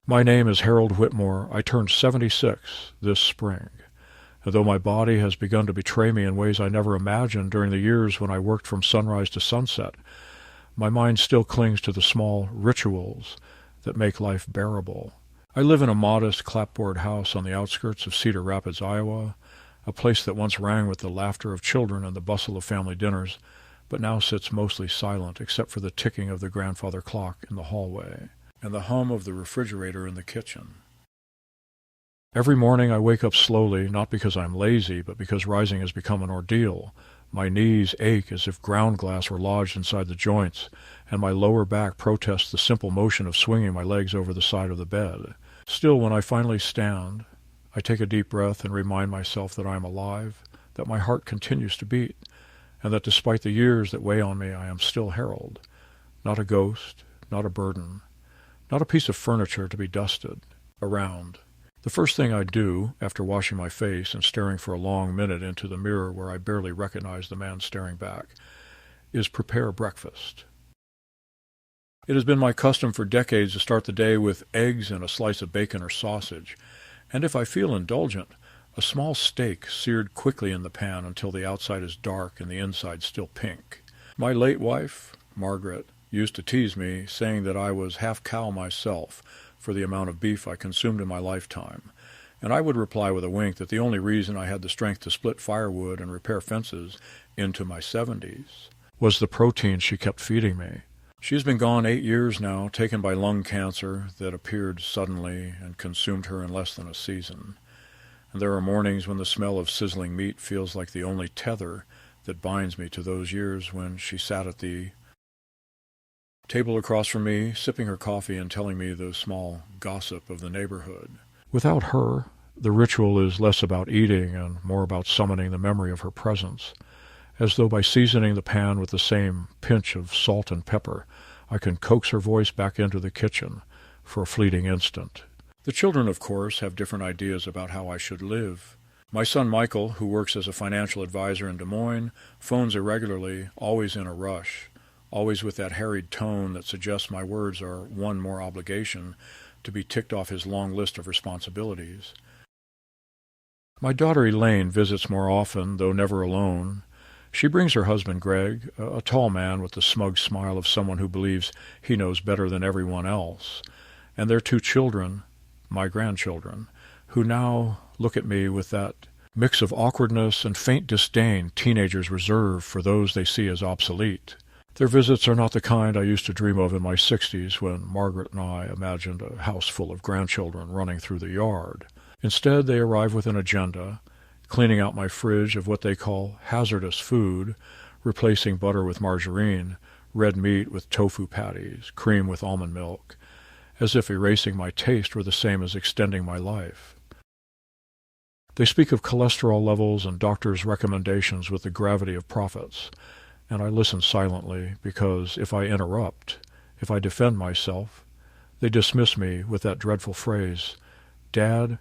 My name is Harold Whitmore. I turned 76 this spring. And though my body has begun to betray me in ways I never imagined during the years when I worked from sunrise to sunset, my mind still clings to the small rituals that make life bearable. I live in a modest clapboard house on the outskirts of Cedar Rapids, Iowa, a place that once rang with the laughter of children and the bustle of family dinners, but now sits mostly silent except for the ticking of the grandfather clock in the hallway and the hum of the refrigerator in the kitchen. Every morning I wake up slowly, not because I'm lazy, but because rising has become an ordeal. My knees ache as if ground glass were lodged inside the joints, and my lower back protests the simple motion of swinging my legs over the side of the bed. Still, when I finally stand, I take a deep breath and remind myself that I am alive, that my heart continues to beat, and that despite the years that weigh on me, I am still Harold, not a ghost, not a burden, not a piece of furniture to be dusted around. The first thing I do, after washing my face and staring for a long minute into the mirror where I barely recognize the man staring back, is prepare breakfast. It has been my custom for decades to start the day with eggs and a slice of bacon or sausage, and if I feel indulgent, a small steak seared quickly in the pan until the outside is dark and the inside still pink. My late wife, Margaret, used to tease me, saying that I was half cow myself, for the amount of beef I consumed in my lifetime, and I would reply with a wink that the only reason I had the strength to split firewood and repair fences into my 70s was the protein she kept feeding me. She's been gone 8 years now, taken by lung cancer that appeared suddenly and consumed her in less than a season. And there are mornings when the smell of sizzling meat feels like the only tether that binds me to those years when she sat at the table across from me, sipping her coffee and telling me the small gossip of the neighborhood. Without her, the ritual is less about eating and more about summoning the memory of her presence, as though by seasoning the pan with the same pinch of salt and pepper, I can coax her voice back into the kitchen for a fleeting instant. The children, of course, have different ideas about how I should live. My son Michael, who works as a financial advisor in Des Moines, phones irregularly, always in a rush, always with that harried tone that suggests my words are one more obligation to be ticked off his long list of responsibilities. My daughter Elaine visits more often, though never alone. She brings her husband Greg, a tall man with the smug smile of someone who believes he knows better than everyone else, and their 2 children, my grandchildren, who now look at me with that mix of awkwardness and faint disdain teenagers reserve for those they see as obsolete. Their visits are not the kind I used to dream of in my 60s when Margaret and I imagined a house full of grandchildren running through the yard. Instead, they arrive with an agenda, cleaning out my fridge of what they call hazardous food, replacing butter with margarine, red meat with tofu patties, cream with almond milk, as if erasing my taste were the same as extending my life. They speak of cholesterol levels and doctors' recommendations with the gravity of prophets, and I listen silently because if I interrupt, if I defend myself, they dismiss me with that dreadful phrase, "Dad,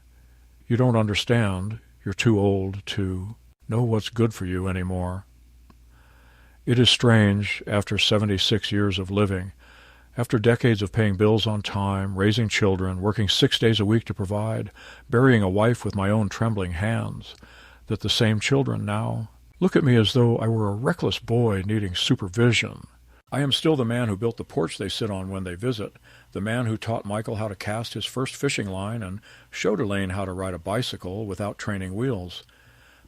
you don't understand. You're too old to know what's good for you anymore." It is strange, after 76 years of living, after decades of paying bills on time, raising children, working 6 days a week to provide, burying a wife with my own trembling hands, that the same children now look at me as though I were a reckless boy needing supervision. I am still the man who built the porch they sit on when they visit, the man who taught Michael how to cast his first fishing line and showed Elaine how to ride a bicycle without training wheels.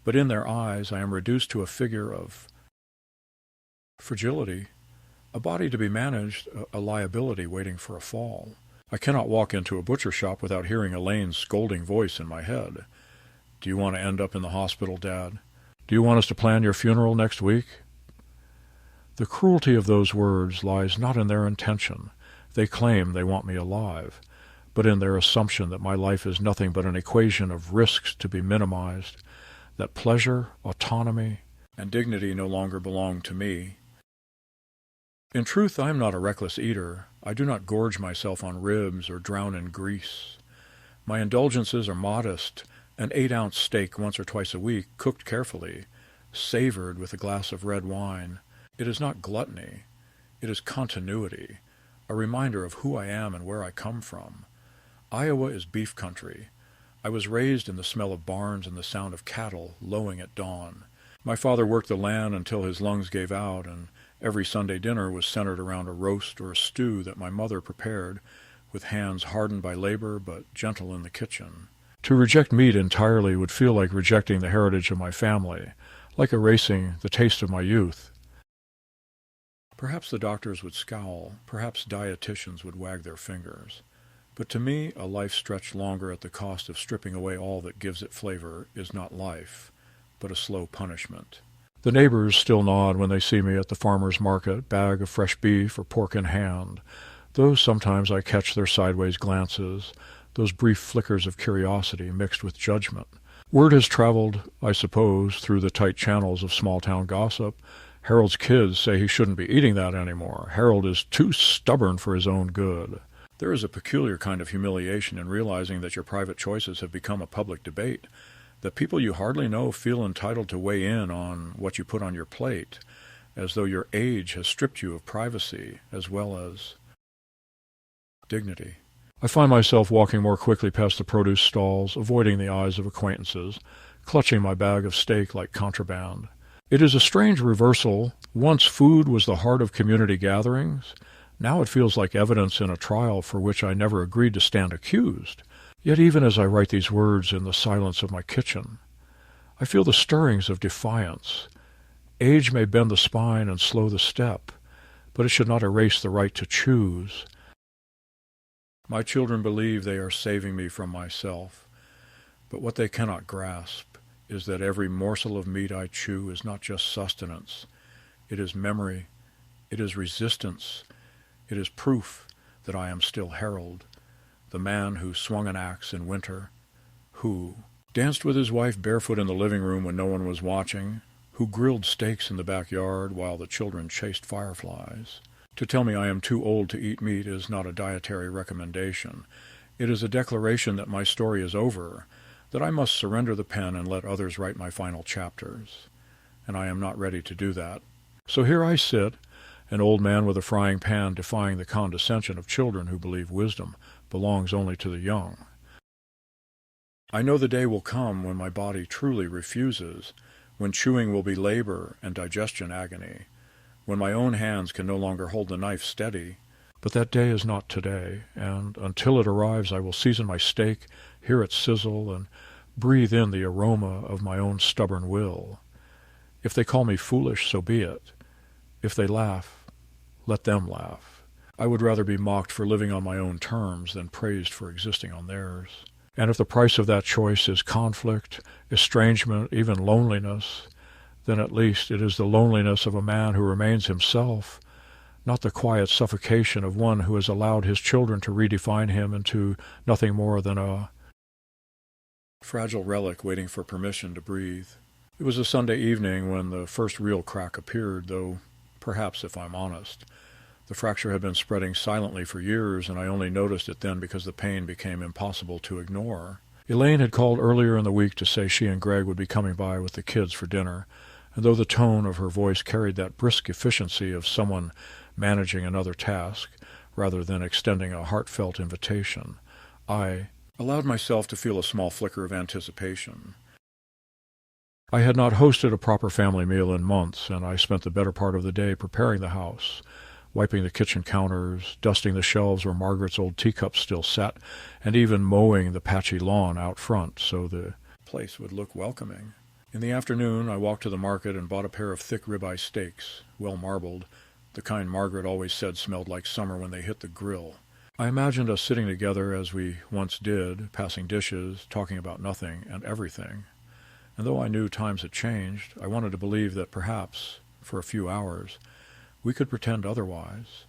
But in their eyes I am reduced to a figure of fragility, a body to be managed, a liability waiting for a fall. I cannot walk into a butcher shop without hearing Elaine's scolding voice in my head. "Do you want to end up in the hospital, Dad? Do you want us to plan your funeral next week?" The cruelty of those words lies not in their intention. They claim they want me alive, but in their assumption that my life is nothing but an equation of risks to be minimized, that pleasure, autonomy, and dignity no longer belong to me. In truth, I am not a reckless eater. I do not gorge myself on ribs or drown in grease. My indulgences are modest, an 8-ounce steak once or twice a week, cooked carefully, savored with a glass of red wine. It is not gluttony. It is continuity, a reminder of who I am and where I come from. Iowa is beef country. I was raised in the smell of barns and the sound of cattle lowing at dawn. My father worked the land until his lungs gave out, and every Sunday dinner was centered around a roast or a stew that my mother prepared, with hands hardened by labor but gentle in the kitchen. To reject meat entirely would feel like rejecting the heritage of my family, like erasing the taste of my youth. Perhaps the doctors would scowl, perhaps dietitians would wag their fingers. But to me, a life stretched longer at the cost of stripping away all that gives it flavor is not life, but a slow punishment. The neighbors still nod when they see me at the farmer's market, bag of fresh beef or pork in hand, though sometimes I catch their sideways glances, those brief flickers of curiosity mixed with judgment. Word has traveled, I suppose, through the tight channels of small-town gossip. Harold's kids say he shouldn't be eating that anymore. Harold is too stubborn for his own good. There is a peculiar kind of humiliation in realizing that your private choices have become a public debate, that people you hardly know feel entitled to weigh in on what you put on your plate, as though your age has stripped you of privacy as well as dignity. I find myself walking more quickly past the produce stalls, avoiding the eyes of acquaintances, clutching my bag of steak like contraband. It is a strange reversal. Once food was the heart of community gatherings. Now it feels like evidence in a trial for which I never agreed to stand accused. Yet even as I write these words in the silence of my kitchen, I feel the stirrings of defiance. Age may bend the spine and slow the step, but it should not erase the right to choose. My children believe they are saving me from myself, but what they cannot grasp is that every morsel of meat I chew is not just sustenance. It is memory. It is resistance. It is proof that I am still Harold, the man who swung an axe in winter, who danced with his wife barefoot in the living room when no one was watching, who grilled steaks in the backyard while the children chased fireflies. To tell me I am too old to eat meat is not a dietary recommendation. It is a declaration that my story is over, that I must surrender the pen and let others write my final chapters. And I am not ready to do that. So here I sit, an old man with a frying pan defying the condescension of children who believe wisdom belongs only to the young. I know the day will come when my body truly refuses, when chewing will be labor and digestion agony, when my own hands can no longer hold the knife steady. But that day is not today, and until it arrives I will season my steak, hear it sizzle, and breathe in the aroma of my own stubborn will. If they call me foolish, so be it. If they laugh, let them laugh. I would rather be mocked for living on my own terms than praised for existing on theirs. And if the price of that choice is conflict, estrangement, even loneliness, then at least it is the loneliness of a man who remains himself, not the quiet suffocation of one who has allowed his children to redefine him into nothing more than a fragile relic waiting for permission to breathe. It was a Sunday evening when the first real crack appeared, though perhaps, if I'm honest, the fracture had been spreading silently for years, and I only noticed it then because the pain became impossible to ignore. Elaine had called earlier in the week to say she and Greg would be coming by with the kids for dinner, and though the tone of her voice carried that brisk efficiency of someone managing another task, rather than extending a heartfelt invitation, I allowed myself to feel a small flicker of anticipation. I had not hosted a proper family meal in months, and I spent the better part of the day preparing the house, wiping the kitchen counters, dusting the shelves where Margaret's old teacups still sat, and even mowing the patchy lawn out front so the place would look welcoming. In the afternoon, I walked to the market and bought a pair of thick ribeye steaks, well marbled, the kind Margaret always said smelled like summer when they hit the grill. I imagined us sitting together as we once did, passing dishes, talking about nothing and everything. And though I knew times had changed, I wanted to believe that perhaps, for a few hours, we could pretend otherwise.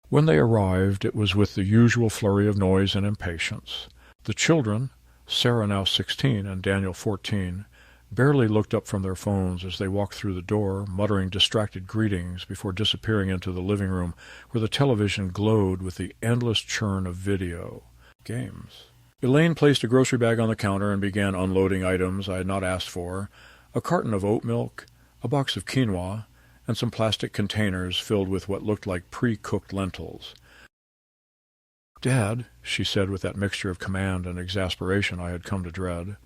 When they arrived, it was with the usual flurry of noise and impatience. The children, Sarah now 16 and Daniel 14, barely looked up from their phones as they walked through the door, muttering distracted greetings before disappearing into the living room where the television glowed with the endless churn of video games. Elaine placed a grocery bag on the counter and began unloading items I had not asked for, a carton of oat milk, a box of quinoa, and some plastic containers filled with what looked like pre-cooked lentils. "Dad," she said with that mixture of command and exasperation I had come to dread,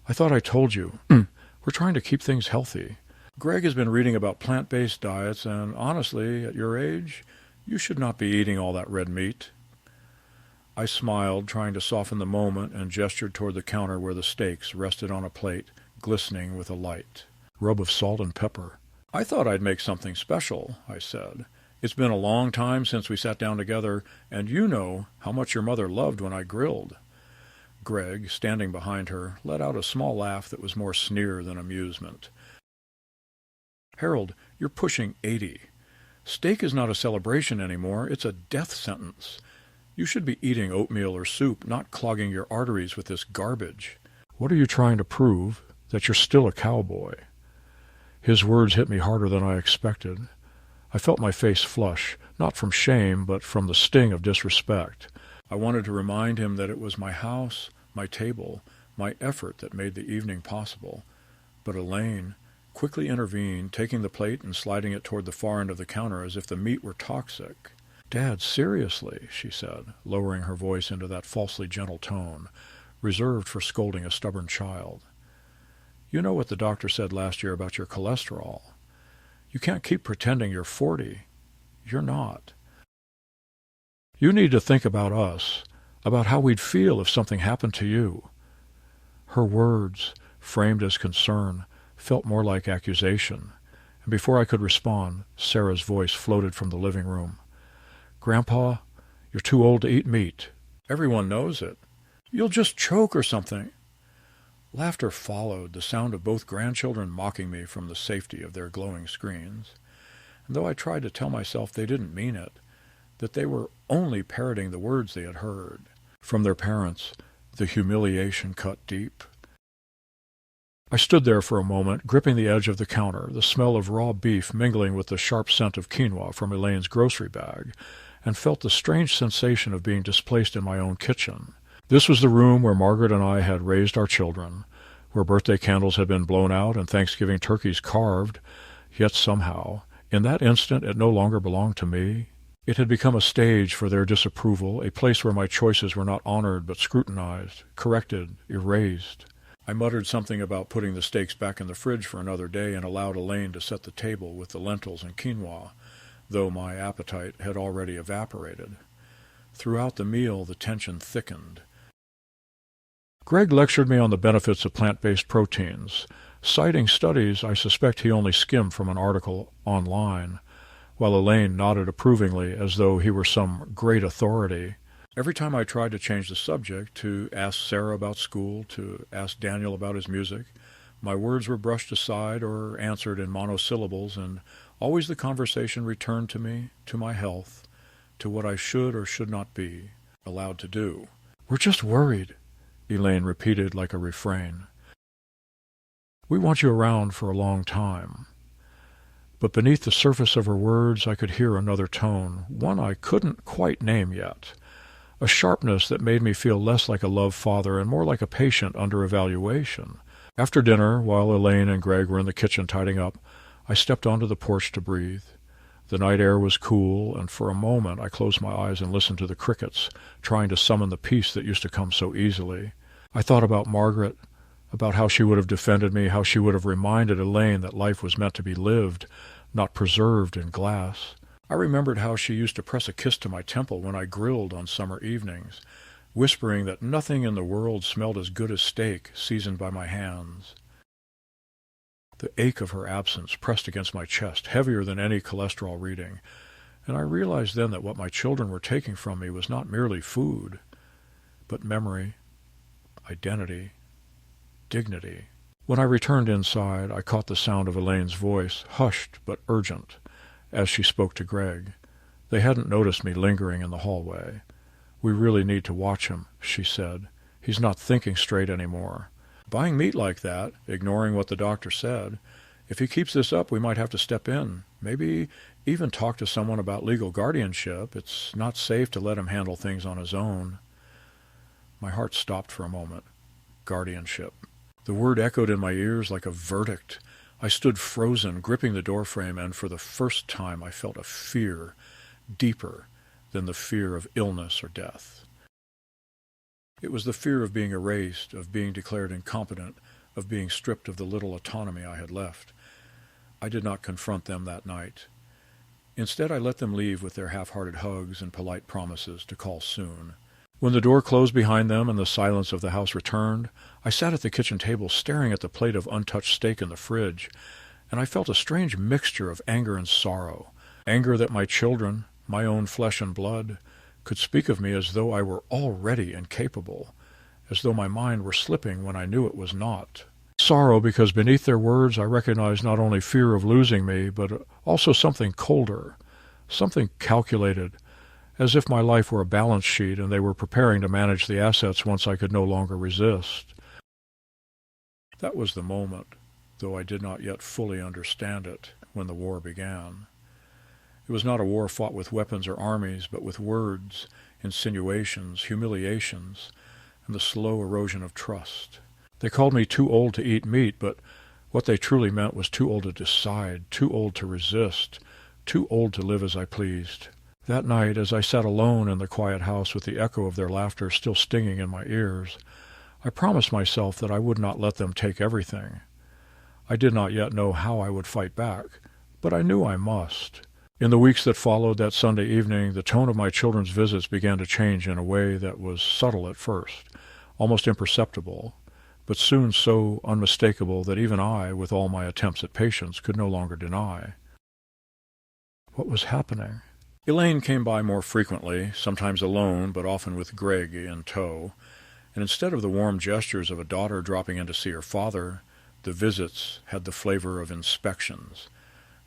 "I thought I told you. We're trying to keep things healthy. Greg has been reading about plant-based diets, and honestly, at your age, you should not be eating all that red meat." I smiled, trying to soften the moment, and gestured toward the counter where the steaks rested on a plate, glistening with a light rub of salt and pepper. "I thought I'd make something special," I said. "It's been a long time since we sat down together, and you know how much your mother loved when I grilled." Greg, standing behind her, let out a small laugh that was more sneer than amusement. "Harold, you're pushing 80. Steak is not a celebration anymore. It's a death sentence. You should be eating oatmeal or soup, not clogging your arteries with this garbage." "What are you trying to prove? That you're still a cowboy?" His words hit me harder than I expected. I felt my face flush, not from shame, but from the sting of disrespect. I wanted to remind him that it was my house, my table, my effort that made the evening possible. But Elaine quickly intervened, taking the plate and sliding it toward the far end of the counter as if the meat were toxic. "Dad, seriously," she said, lowering her voice into that falsely gentle tone, reserved for scolding a stubborn child. "You know what the doctor said last year about your cholesterol. You can't keep pretending you're 40. You're not. You need to think about us, about how we'd feel if something happened to you." Her words, framed as concern, felt more like accusation, and before I could respond, Sarah's voice floated from the living room. "Grandpa, you're too old to eat meat. Everyone knows it. You'll just choke or something." Laughter followed, the sound of both grandchildren mocking me from the safety of their glowing screens. And though I tried to tell myself they didn't mean it, that they were only parroting the words they had heard from their parents, the humiliation cut deep. I stood there for a moment, gripping the edge of the counter, the smell of raw beef mingling with the sharp scent of quinoa from Elaine's grocery bag, and felt the strange sensation of being displaced in my own kitchen. This was the room where Margaret and I had raised our children, where birthday candles had been blown out and Thanksgiving turkeys carved, yet somehow, in that instant, it no longer belonged to me. It had become a stage for their disapproval, a place where my choices were not honored but scrutinized, corrected, erased. I muttered something about putting the steaks back in the fridge for another day and allowed Elaine to set the table with the lentils and quinoa, though my appetite had already evaporated. Throughout the meal, the tension thickened. Greg lectured me on the benefits of plant-based proteins, citing studies I suspect he only skimmed from an article online, while Elaine nodded approvingly as though he were some great authority. Every time I tried to change the subject, to ask Sarah about school, to ask Daniel about his music, my words were brushed aside or answered in monosyllables, and always the conversation returned to me, to my health, to what I should or should not be allowed to do. "We're just worried," Elaine repeated like a refrain. "We want you around for a long time." But beneath the surface of her words I could hear another tone, one I couldn't quite name yet, a sharpness that made me feel less like a loved father and more like a patient under evaluation. After dinner, while Elaine and Greg were in the kitchen tidying up, I stepped onto the porch to breathe. The night air was cool, and for a moment I closed my eyes and listened to the crickets, trying to summon the peace that used to come so easily. I thought about Margaret, about how she would have defended me, how she would have reminded Elaine that life was meant to be lived, not preserved in glass. I remembered how she used to press a kiss to my temple when I grilled on summer evenings, whispering that nothing in the world smelled as good as steak seasoned by my hands. The ache of her absence pressed against my chest, heavier than any cholesterol reading, and I realized then that what my children were taking from me was not merely food, but memory, identity, dignity. When I returned inside, I caught the sound of Elaine's voice, hushed but urgent, as she spoke to Greg. They hadn't noticed me lingering in the hallway. "We really need to watch him," she said. "He's not thinking straight anymore. Buying meat like that, ignoring what the doctor said. If he keeps this up, we might have to step in. Maybe even talk to someone about legal guardianship. It's not safe to let him handle things on his own." My heart stopped for a moment. Guardianship. The word echoed in my ears like a verdict. I stood frozen, gripping the doorframe, and for the first time I felt a fear, deeper than the fear of illness or death. It was the fear of being erased, of being declared incompetent, of being stripped of the little autonomy I had left. I did not confront them that night. Instead, I let them leave with their half-hearted hugs and polite promises to call soon. When the door closed behind them and the silence of the house returned, I sat at the kitchen table staring at the plate of untouched steak in the fridge, and I felt a strange mixture of anger and sorrow. Anger that my children, my own flesh and blood, could speak of me as though I were already incapable, as though my mind were slipping when I knew it was not. Sorrow because beneath their words I recognized not only fear of losing me, but also something colder, something calculated, as if my life were a balance sheet and they were preparing to manage the assets once I could no longer resist. That was the moment, though I did not yet fully understand it, when the war began. It was not a war fought with weapons or armies, but with words, insinuations, humiliations, and the slow erosion of trust. They called me too old to eat meat, but what they truly meant was too old to decide, too old to resist, too old to live as I pleased. That night, as I sat alone in the quiet house with the echo of their laughter still stinging in my ears, I promised myself that I would not let them take everything. I did not yet know how I would fight back, but I knew I must. In the weeks that followed that Sunday evening, the tone of my children's visits began to change in a way that was subtle at first, almost imperceptible, but soon so unmistakable that even I, with all my attempts at patience, could no longer deny. What was happening? Elaine came by more frequently, sometimes alone, but often with Greg in tow, and instead of the warm gestures of a daughter dropping in to see her father, the visits had the flavor of inspections,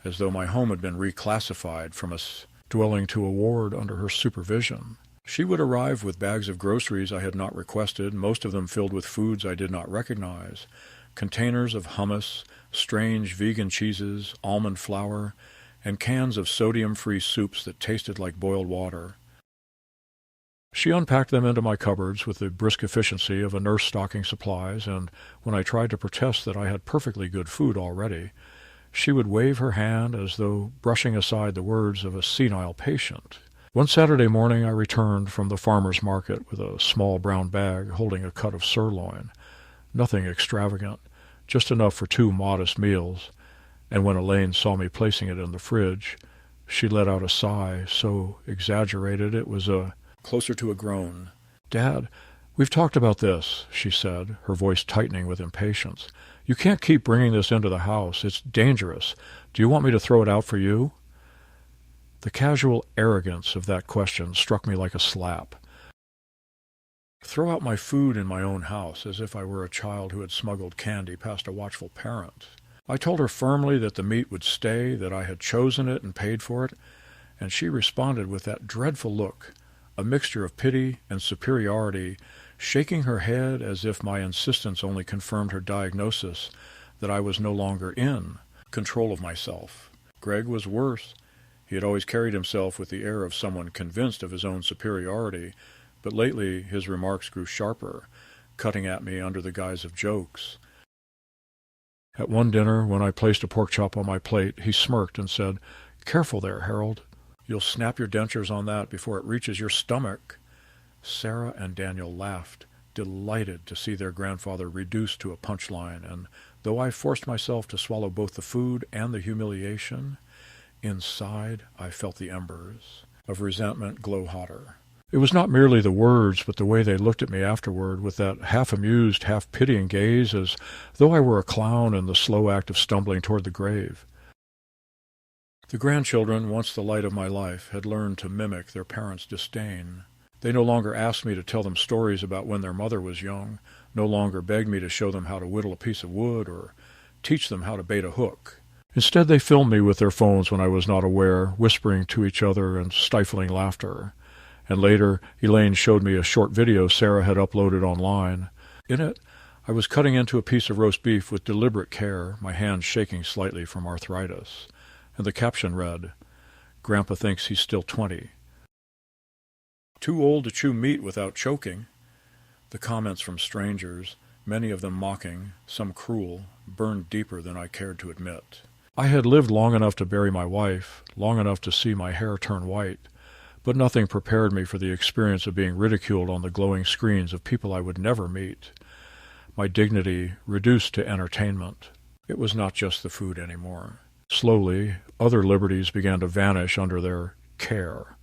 as though my home had been reclassified from a dwelling to a ward under her supervision. She would arrive with bags of groceries I had not requested, most of them filled with foods I did not recognize, containers of hummus, strange vegan cheeses, almond flour, and cans of sodium-free soups that tasted like boiled water. She unpacked them into my cupboards with the brisk efficiency of a nurse stocking supplies, and when I tried to protest that I had perfectly good food already, she would wave her hand as though brushing aside the words of a senile patient. One Saturday morning I returned from the farmer's market with a small brown bag holding a cut of sirloin. Nothing extravagant, just enough for 2 modest meals, and when Elaine saw me placing it in the fridge, she let out a sigh so exaggerated it was closer to a groan. "Dad, we've talked about this," she said, her voice tightening with impatience. "You can't keep bringing this into the house. It's dangerous. Do you want me to throw it out for you?" The casual arrogance of that question struck me like a slap. Throw out my food in my own house, as if I were a child who had smuggled candy past a watchful parent. I told her firmly that the meat would stay, that I had chosen it and paid for it, and she responded with that dreadful look, a mixture of pity and superiority, shaking her head as if my insistence only confirmed her diagnosis that I was no longer in control of myself. Greg was worse. He had always carried himself with the air of someone convinced of his own superiority, but lately his remarks grew sharper, cutting at me under the guise of jokes. At one dinner, when I placed a pork chop on my plate, he smirked and said, "Careful there, Harold. You'll snap your dentures on that before it reaches your stomach." Sarah and Daniel laughed, delighted to see their grandfather reduced to a punchline, and though I forced myself to swallow both the food and the humiliation, inside I felt the embers of resentment glow hotter. It was not merely the words, but the way they looked at me afterward with that half-amused, half-pitying gaze, as though I were a clown in the slow act of stumbling toward the grave. The grandchildren, once the light of my life, had learned to mimic their parents' disdain. They no longer asked me to tell them stories about when their mother was young, no longer begged me to show them how to whittle a piece of wood or teach them how to bait a hook. Instead, they filmed me with their phones when I was not aware, whispering to each other and stifling laughter. And later, Elaine showed me a short video Sarah had uploaded online. In it, I was cutting into a piece of roast beef with deliberate care, my hands shaking slightly from arthritis. And the caption read, "Grandpa thinks he's still 20. Too old to chew meat without choking." The comments from strangers, many of them mocking, some cruel, burned deeper than I cared to admit. I had lived long enough to bury my wife, long enough to see my hair turn white, but nothing prepared me for the experience of being ridiculed on the glowing screens of people I would never meet. My dignity reduced to entertainment. It was not just the food anymore. Slowly, other liberties began to vanish under their care.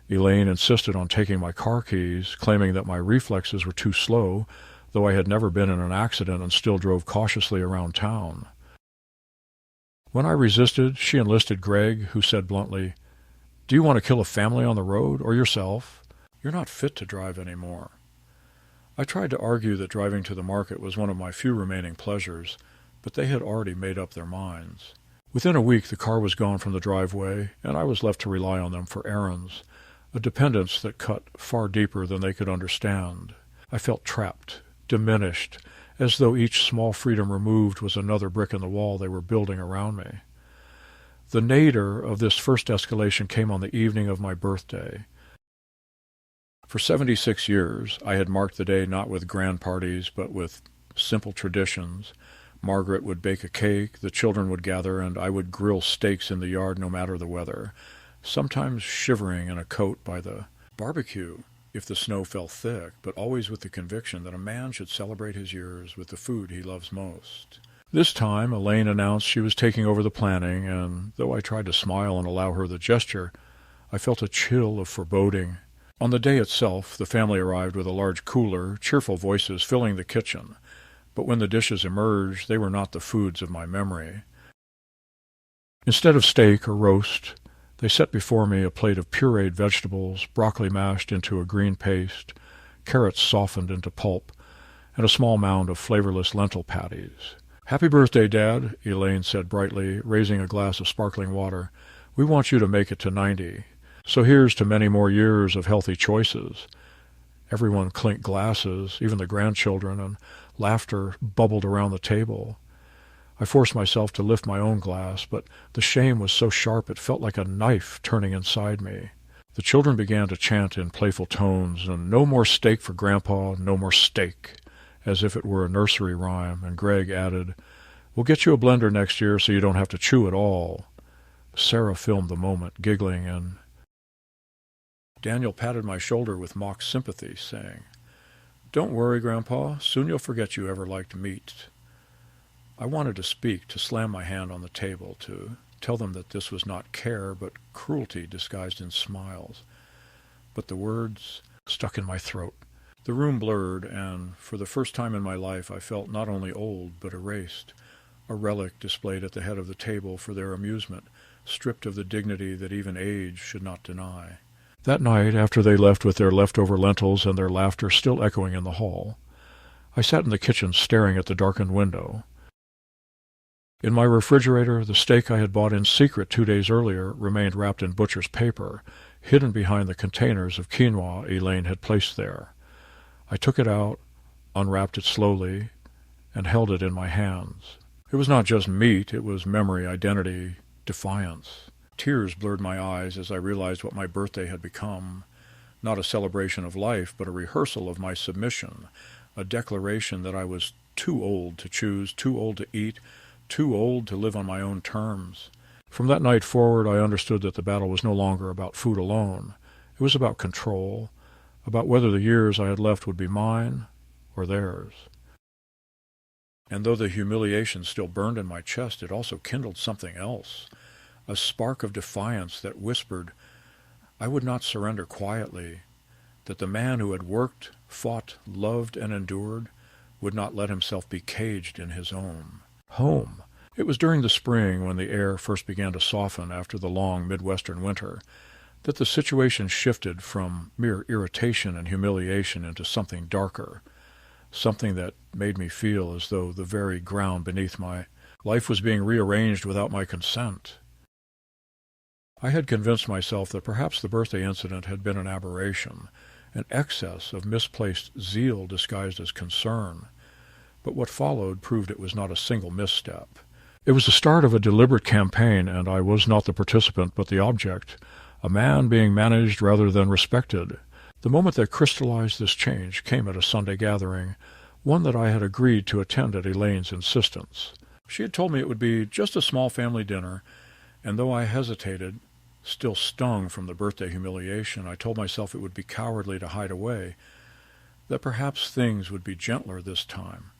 Elaine insisted on taking my car keys, claiming that my reflexes were too slow, though I had never been in an accident and still drove cautiously around town. When I resisted, she enlisted Greg, who said bluntly, "Do you want to kill a family on the road, or yourself? You're not fit to drive anymore." I tried to argue that driving to the market was one of my few remaining pleasures, but they had already made up their minds. Within a week the car was gone from the driveway, and I was left to rely on them for errands, a dependence that cut far deeper than they could understand. I felt trapped, diminished, as though each small freedom removed was another brick in the wall they were building around me. The nadir of this first escalation came on the evening of my birthday. For 76 years I had marked the day not with grand parties, but with simple traditions. Margaret would bake a cake, the children would gather, and I would grill steaks in the yard no matter the weather, sometimes shivering in a coat by the barbecue if the snow fell thick, but always with the conviction that a man should celebrate his years with the food he loves most. This time Elaine announced she was taking over the planning, and though I tried to smile and allow her the gesture, I felt a chill of foreboding. On the day itself, the family arrived with a large cooler, cheerful voices filling the kitchen. But when the dishes emerged, they were not the foods of my memory. Instead of steak or roast, they set before me a plate of pureed vegetables, broccoli mashed into a green paste, carrots softened into pulp, and a small mound of flavorless lentil patties. "Happy birthday, Dad," Elaine said brightly, raising a glass of sparkling water. "We want you to make it to 90. So here's to many more years of healthy choices." Everyone clinked glasses, even the grandchildren, and laughter bubbled around the table. I forced myself to lift my own glass, but the shame was so sharp it felt like a knife turning inside me. The children began to chant in playful tones, and "No more steak for Grandpa, no more steak," as if it were a nursery rhyme, and Greg added, "We'll get you a blender next year so you don't have to chew it all." Sarah filmed the moment, giggling, and Daniel patted my shoulder with mock sympathy, saying, "Don't worry, Grandpa. Soon you'll forget you ever liked meat." I wanted to speak, to slam my hand on the table, to tell them that this was not care, but cruelty disguised in smiles. But the words stuck in my throat. The room blurred, and for the first time in my life I felt not only old, but erased, a relic displayed at the head of the table for their amusement, stripped of the dignity that even age should not deny. That night, after they left with their leftover lentils and their laughter still echoing in the hall, I sat in the kitchen staring at the darkened window. In my refrigerator, the steak I had bought in secret 2 days earlier remained wrapped in butcher's paper, hidden behind the containers of quinoa Elaine had placed there. I took it out, unwrapped it slowly, and held it in my hands. It was not just meat, it was memory, identity, defiance. Tears blurred my eyes as I realized what my birthday had become, not a celebration of life, but a rehearsal of my submission, a declaration that I was too old to choose, too old to eat, too old to live on my own terms. From that night forward, I understood that the battle was no longer about food alone. It was about control, about whether the years I had left would be mine or theirs. And though the humiliation still burned in my chest, it also kindled something else, a spark of defiance that whispered I would not surrender quietly, that the man who had worked, fought, loved, and endured would not let himself be caged in his own home. It was during the spring, when the air first began to soften after the long Midwestern winter, that the situation shifted from mere irritation and humiliation into something darker, something that made me feel as though the very ground beneath my life was being rearranged without my consent. I had convinced myself that perhaps the birthday incident had been an aberration, an excess of misplaced zeal disguised as concern, but what followed proved it was not a single misstep. It was the start of a deliberate campaign, and I was not the participant but the object, a man being managed rather than respected. The moment that crystallized this change came at a Sunday gathering, one that I had agreed to attend at Elaine's insistence. She had told me it would be just a small family dinner, and though I hesitated, Still stung from the birthday humiliation, I told myself it would be cowardly to hide away, that perhaps things would be gentler this time.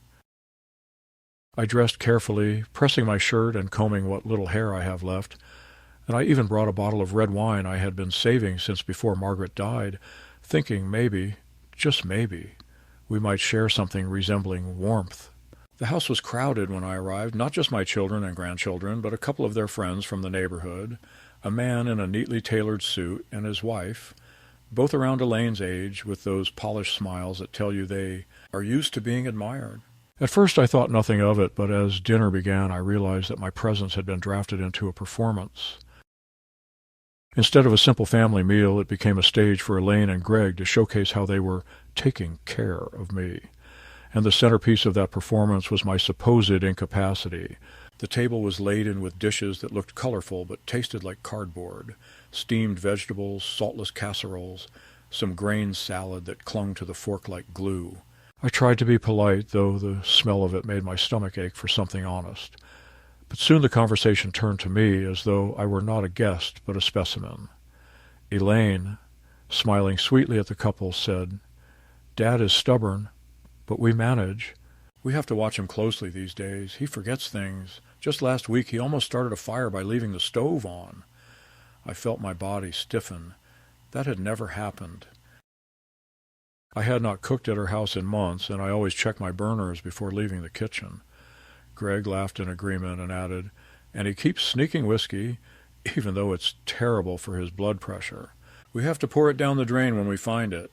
I dressed carefully, pressing my shirt and combing what little hair I have left, and I even brought a bottle of red wine I had been saving since before Margaret died, thinking maybe, just maybe, we might share something resembling warmth. The house was crowded when I arrived, not just my children and grandchildren, but a couple of their friends from the neighborhood, a man in a neatly tailored suit, and his wife, both around Elaine's age, with those polished smiles that tell you they are used to being admired. At first I thought nothing of it, but as dinner began I realized that my presence had been drafted into a performance. Instead of a simple family meal, it became a stage for Elaine and Greg to showcase how they were taking care of me. And the centerpiece of that performance was my supposed incapacity. The table was laden with dishes that looked colorful but tasted like cardboard, steamed vegetables, saltless casseroles, some grain salad that clung to the fork like glue. I tried to be polite, though the smell of it made my stomach ache for something honest. But soon the conversation turned to me as though I were not a guest but a specimen. Elaine, smiling sweetly at the couple, said, "Dad is stubborn, but we manage. We have to watch him closely these days. He forgets things. Just last week he almost started a fire by leaving the stove on." I felt my body stiffen. That had never happened. I had not cooked at her house in months, and I always checked my burners before leaving the kitchen. Greg laughed in agreement and added, "And he keeps sneaking whiskey, even though it's terrible for his blood pressure. We have to pour it down the drain when we find it."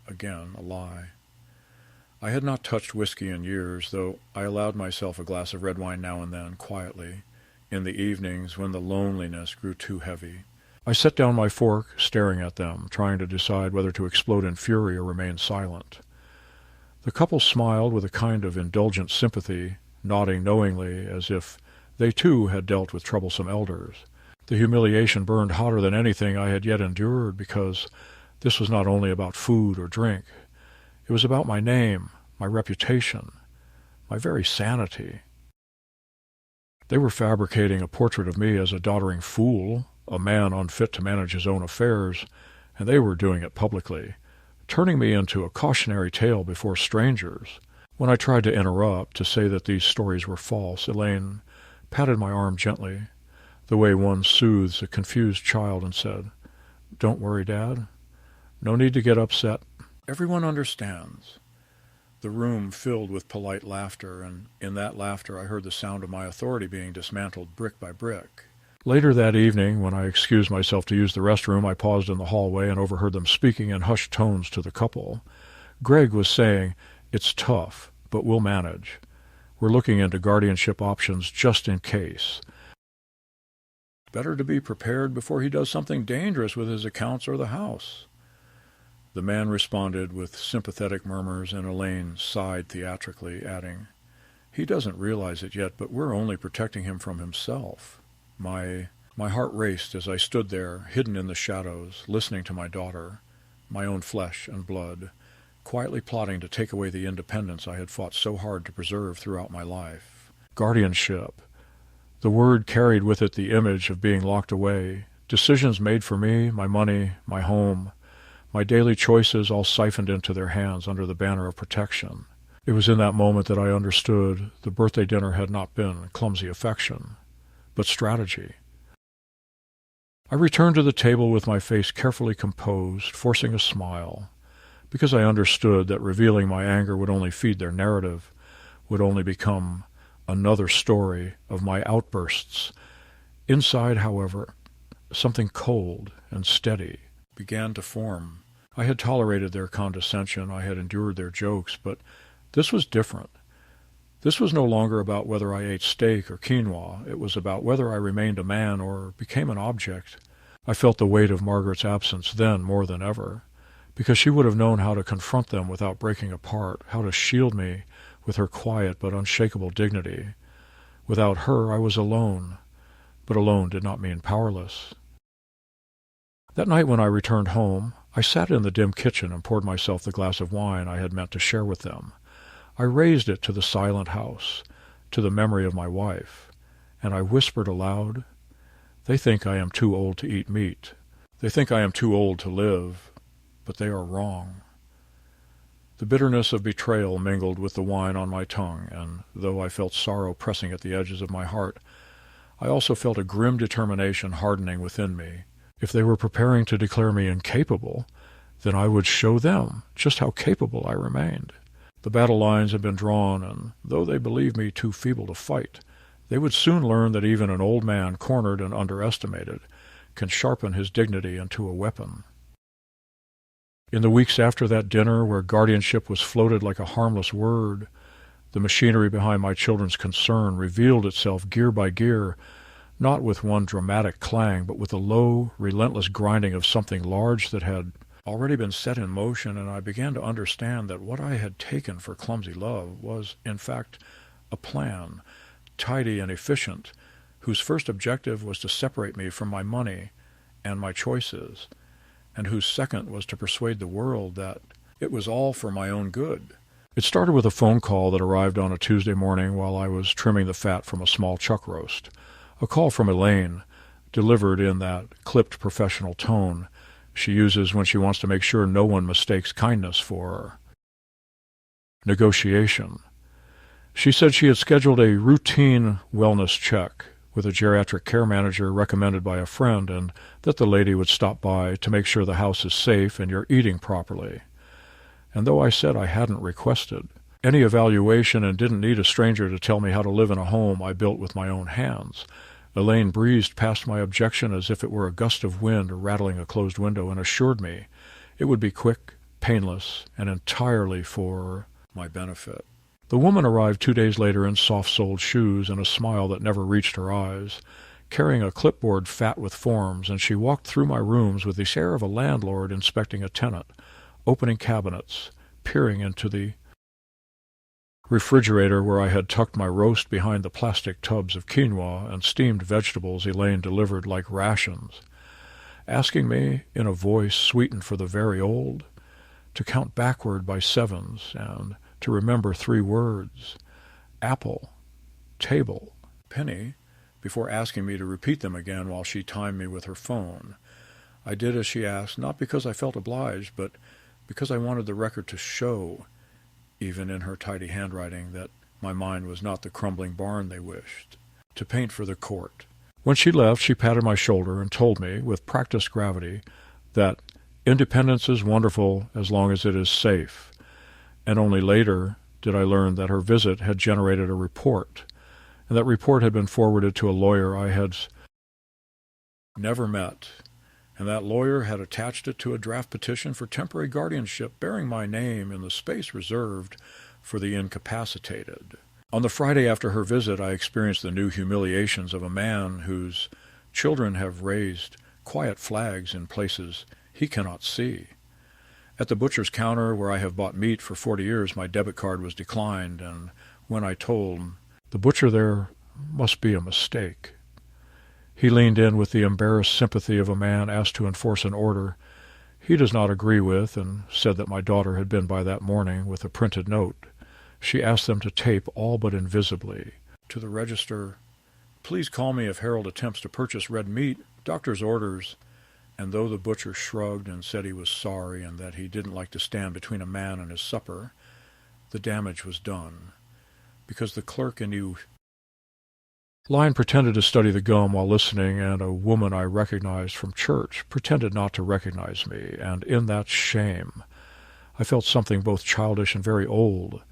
Again, a lie. I had not touched whiskey in years, though I allowed myself a glass of red wine now and then, quietly, in the evenings when the loneliness grew too heavy. I set down my fork, staring at them, trying to decide whether to explode in fury or remain silent. The couple smiled with a kind of indulgent sympathy, nodding knowingly as if they too had dealt with troublesome elders. The humiliation burned hotter than anything I had yet endured, because this was not only about food or drink. It was about my name, my reputation, my very sanity. They were fabricating a portrait of me as a doddering fool, a man unfit to manage his own affairs, and they were doing it publicly, turning me into a cautionary tale before strangers. When I tried to interrupt, to say that these stories were false, Elaine patted my arm gently, the way one soothes a confused child, and said, "Don't worry, Dad. No need to get upset. Everyone understands." The room filled with polite laughter, and in that laughter I heard the sound of my authority being dismantled brick by brick. Later that evening, when I excused myself to use the restroom, I paused in the hallway and overheard them speaking in hushed tones to the couple. Greg was saying, "It's tough, but we'll manage. We're looking into guardianship options just in case. Better to be prepared before he does something dangerous with his accounts or the house." The man responded with sympathetic murmurs, and Elaine sighed theatrically, adding, "He doesn't realize it yet, but we're only protecting him from himself." My heart raced as I stood there, hidden in the shadows, listening to my daughter, my own flesh and blood, quietly plotting to take away the independence I had fought so hard to preserve throughout my life. Guardianship. The word carried with it the image of being locked away, decisions made for me, my money, my home, my daily choices all siphoned into their hands under the banner of protection. It was in that moment that I understood the birthday dinner had not been clumsy affection, but strategy. I returned to the table with my face carefully composed, forcing a smile, because I understood that revealing my anger would only feed their narrative, would only become another story of my outbursts. Inside, however, something cold and steady began to form. I had tolerated their condescension, I had endured their jokes, but this was different. This was no longer about whether I ate steak or quinoa. It was about whether I remained a man or became an object. I felt the weight of Margaret's absence then more than ever, because she would have known how to confront them without breaking apart, how to shield me with her quiet but unshakable dignity. Without her I was alone, but alone did not mean powerless. That night when I returned home, I sat in the dim kitchen and poured myself the glass of wine I had meant to share with them. I raised it to the silent house, to the memory of my wife, and I whispered aloud, They think I am too old to eat meat. They think I am too old to live, but they are wrong. The bitterness of betrayal mingled with the wine on my tongue, and though I felt sorrow pressing at the edges of my heart, I also felt a grim determination hardening within me. If they were preparing to declare me incapable, then I would show them just how capable I remained. The battle lines had been drawn, and though they believed me too feeble to fight, they would soon learn that even an old man cornered and underestimated can sharpen his dignity into a weapon. In the weeks after that dinner, where guardianship was floated like a harmless word, the machinery behind my children's concern revealed itself gear by gear, not with one dramatic clang, but with a low, relentless grinding of something large that had already been set in motion, and I began to understand that what I had taken for clumsy love was, in fact, a plan, tidy and efficient, whose first objective was to separate me from my money and my choices, and whose second was to persuade the world that it was all for my own good. It started with a phone call that arrived on a Tuesday morning while I was trimming the fat from a small chuck roast. A call from Elaine, delivered in that clipped professional tone she uses when she wants to make sure no one mistakes kindness for negotiation. She said she had scheduled a routine wellness check with a geriatric care manager recommended by a friend, and that the lady would stop by to make sure the house is safe and you're eating properly. And though I said I hadn't requested any evaluation and didn't need a stranger to tell me how to live in a home I built with my own hands, Elaine breezed past my objection as if it were a gust of wind or rattling a closed window, and assured me it would be quick, painless, and entirely for my benefit. The woman arrived 2 days later in soft-soled shoes and a smile that never reached her eyes, carrying a clipboard fat with forms, and she walked through my rooms with the air of a landlord inspecting a tenant, opening cabinets, peering into the refrigerator where I had tucked my roast behind the plastic tubs of quinoa and steamed vegetables Elaine delivered like rations, asking me, in a voice sweetened for the very old, to count backward by sevens and to remember 3 words: apple, table, penny, before asking me to repeat them again while she timed me with her phone. I did as she asked, not because I felt obliged, but because I wanted the record to show, even in her tidy handwriting, that my mind was not the crumbling barn they wished to paint for the court. When she left, she patted my shoulder and told me, with practiced gravity, that independence is wonderful as long as it is safe, and only later did I learn that her visit had generated a report, and that report had been forwarded to a lawyer I had never met, and that lawyer had attached it to a draft petition for temporary guardianship bearing my name in the space reserved for the incapacitated. On the Friday after her visit, I experienced the new humiliations of a man whose children have raised quiet flags in places he cannot see. At the butcher's counter, where I have bought meat for 40 years, my debit card was declined, and when I told the butcher there must be a mistake, he leaned in with the embarrassed sympathy of a man asked to enforce an order he does not agree with, and said that my daughter had been by that morning with a printed note. She asked them to tape all but invisibly to the register, "Please call me if Harold attempts to purchase red meat. Doctor's orders." And though the butcher shrugged and said he was sorry and that he didn't like to stand between a man and his supper, the damage was done, because the clerk in the line pretended to study the gum while listening, and a woman I recognized from church pretended not to recognize me, and in that shame I felt something both childish and very old,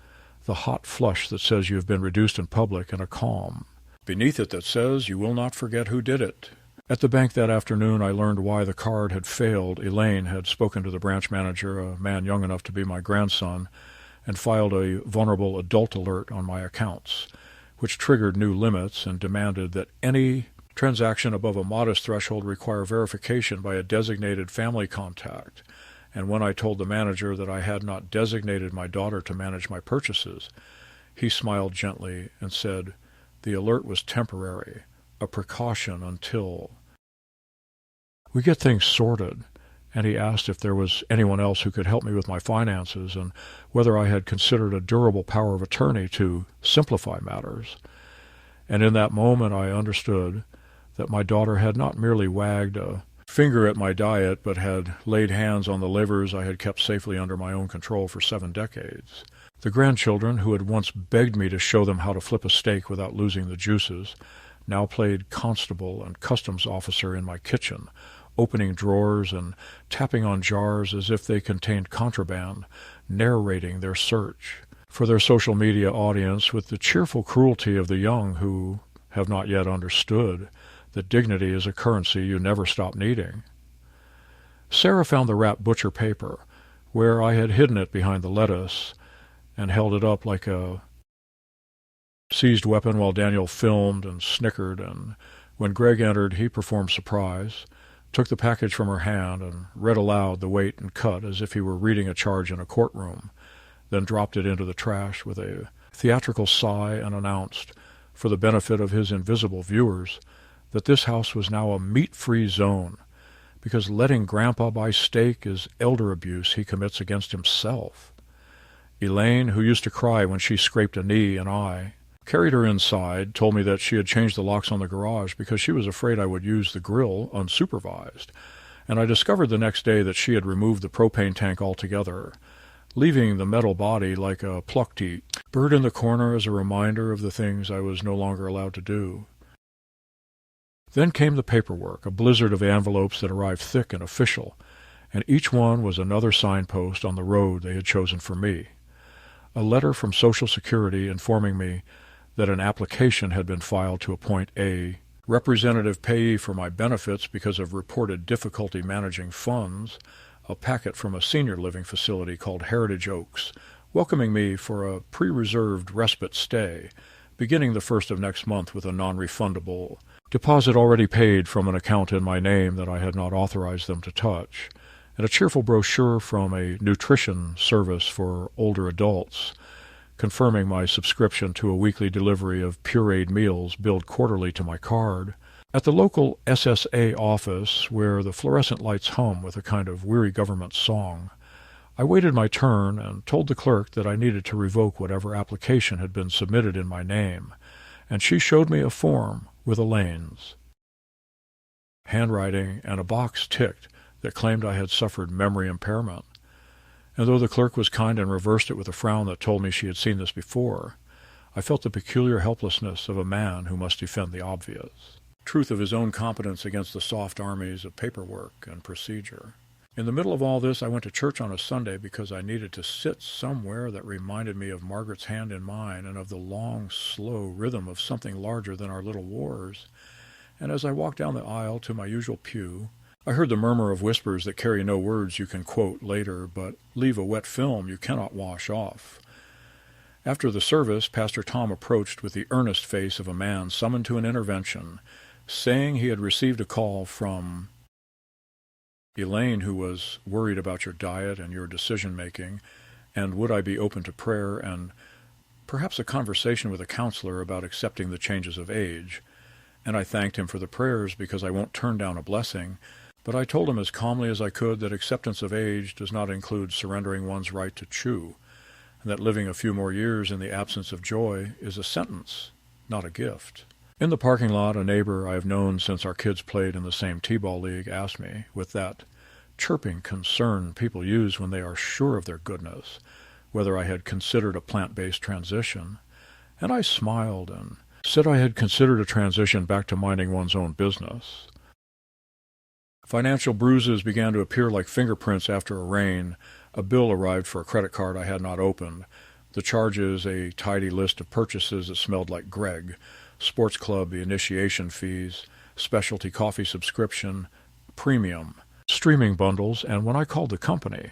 the hot flush that says you have been reduced in public, and a calm beneath it that says you will not forget who did it. At the bank that afternoon, I learned why the card had failed. Elaine had spoken to the branch manager, a man young enough to be my grandson, and filed a vulnerable adult alert on my accounts, which triggered new limits and demanded that any transaction above a modest threshold require verification by a designated family contact. And when I told the manager that I had not designated my daughter to manage my purchases, he smiled gently and said the alert was temporary, a precaution until we get things sorted, and he asked if there was anyone else who could help me with my finances and whether I had considered a durable power of attorney to simplify matters. And in that moment I understood that my daughter had not merely wagged a finger at my diet, but had laid hands on the livers I had kept safely under my own control for 7 decades. The grandchildren, who had once begged me to show them how to flip a steak without losing the juices, now played constable and customs officer in my kitchen, opening drawers and tapping on jars as if they contained contraband, narrating their search for their social media audience with the cheerful cruelty of the young who have not yet understood that dignity is a currency you never stop needing. Sarah found the wrapped butcher paper, where I had hidden it behind the lettuce, and held it up like a seized weapon while Daniel filmed and snickered, and when Greg entered, he performed surprise, took the package from her hand, and read aloud the weight and cut as if he were reading a charge in a courtroom, then dropped it into the trash with a theatrical sigh and announced, for the benefit of his invisible viewers, that this house was now a meat-free zone, because letting Grandpa buy steak is elder abuse he commits against himself. Elaine, who used to cry when she scraped a knee and I carried her inside, told me that she had changed the locks on the garage because she was afraid I would use the grill unsupervised, and I discovered the next day that she had removed the propane tank altogether, leaving the metal body like a plucked bird in the corner as a reminder of the things I was no longer allowed to do. Then came the paperwork, a blizzard of envelopes that arrived thick and official, and each one was another signpost on the road they had chosen for me. A letter from Social Security informing me that an application had been filed to appoint a representative payee for my benefits because of reported difficulty managing funds, a packet from a senior living facility called Heritage Oaks, welcoming me for a pre-reserved respite stay, beginning the 1st of next month with a non-refundable deposit already paid from an account in my name that I had not authorized them to touch, and a cheerful brochure from a nutrition service for older adults, confirming my subscription to a weekly delivery of pureed meals billed quarterly to my card. At the local SSA office, where the fluorescent lights hum with a kind of weary government song, I waited my turn and told the clerk that I needed to revoke whatever application had been submitted in my name, and she showed me a form with Elaine's handwriting and a box ticked that claimed I had suffered memory impairment. And though the clerk was kind and reversed it with a frown that told me she had seen this before, I felt the peculiar helplessness of a man who must defend the obvious truth of his own competence against the soft armies of paperwork and procedure. In the middle of all this, I went to church on a Sunday because I needed to sit somewhere that reminded me of Margaret's hand in mine and of the long, slow rhythm of something larger than our little wars. And as I walked down the aisle to my usual pew, I heard the murmur of whispers that carry no words you can quote later, but leave a wet film you cannot wash off. After the service, Pastor Tom approached with the earnest face of a man summoned to an intervention, saying he had received a call from Elaine, who was worried about your diet and your decision-making, and would I be open to prayer and perhaps a conversation with a counselor about accepting the changes of age. And I thanked him for the prayers because I won't turn down a blessing, but I told him as calmly as I could that acceptance of age does not include surrendering one's right to chew, and that living a few more years in the absence of joy is a sentence, not a gift. In the parking lot, a neighbor I have known since our kids played in the same t-ball league asked me, with that chirping concern people use when they are sure of their goodness, whether I had considered a plant-based transition, and I smiled and said I had considered a transition back to minding one's own business. Financial bruises began to appear like fingerprints after a rain. A bill arrived for a credit card I had not opened. The charges, a tidy list of purchases that smelled like Greg, sports club, the initiation fees, specialty coffee subscription, premium, streaming bundles, and when I called the company,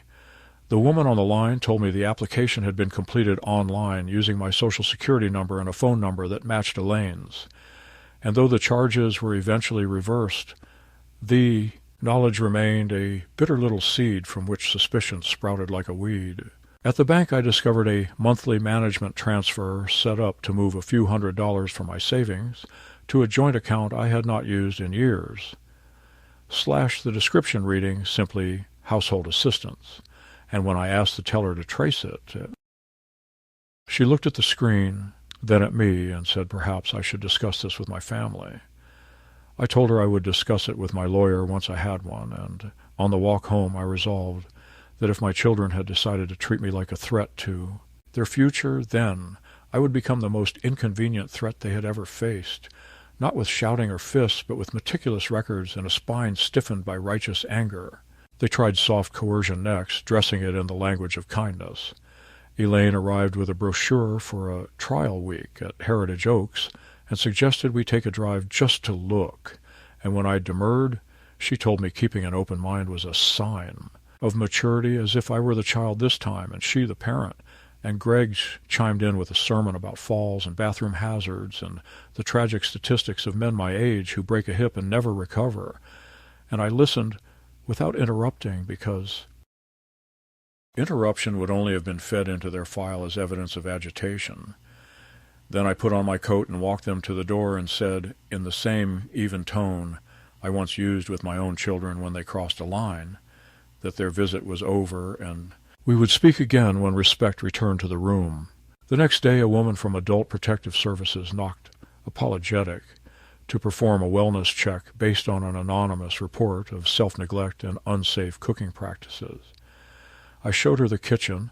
the woman on the line told me the application had been completed online using my Social Security number and a phone number that matched Elaine's. And though the charges were eventually reversed, the knowledge remained a bitter little seed from which suspicion sprouted like a weed. At the bank I discovered a monthly management transfer set up to move a few $100s from my savings to a joint account I had not used in years. Slash the description reading simply household assistance, and when I asked the teller to trace it, she looked at the screen, then at me, and said perhaps I should discuss this with my family. I told her I would discuss it with my lawyer once I had one, and on the walk home I resolved that if my children had decided to treat me like a threat to their future, then I would become the most inconvenient threat they had ever faced, not with shouting or fists, but with meticulous records and a spine stiffened by righteous anger. They tried soft coercion next, dressing it in the language of kindness. Elaine arrived with a brochure for a trial week at Heritage Oaks and suggested we take a drive just to look, and when I demurred, she told me keeping an open mind was a sign of maturity, as if I were the child this time and she the parent, and Greg chimed in with a sermon about falls and bathroom hazards and the tragic statistics of men my age who break a hip and never recover, and I listened without interrupting because interruption would only have been fed into their file as evidence of agitation. Then I put on my coat and walked them to the door and said, in the same even tone I once used with my own children when they crossed a line, that their visit was over and we would speak again when respect returned to the room. The next day a woman from Adult Protective Services knocked, apologetic, to perform a wellness check based on an anonymous report of self-neglect and unsafe cooking practices. I showed her the kitchen,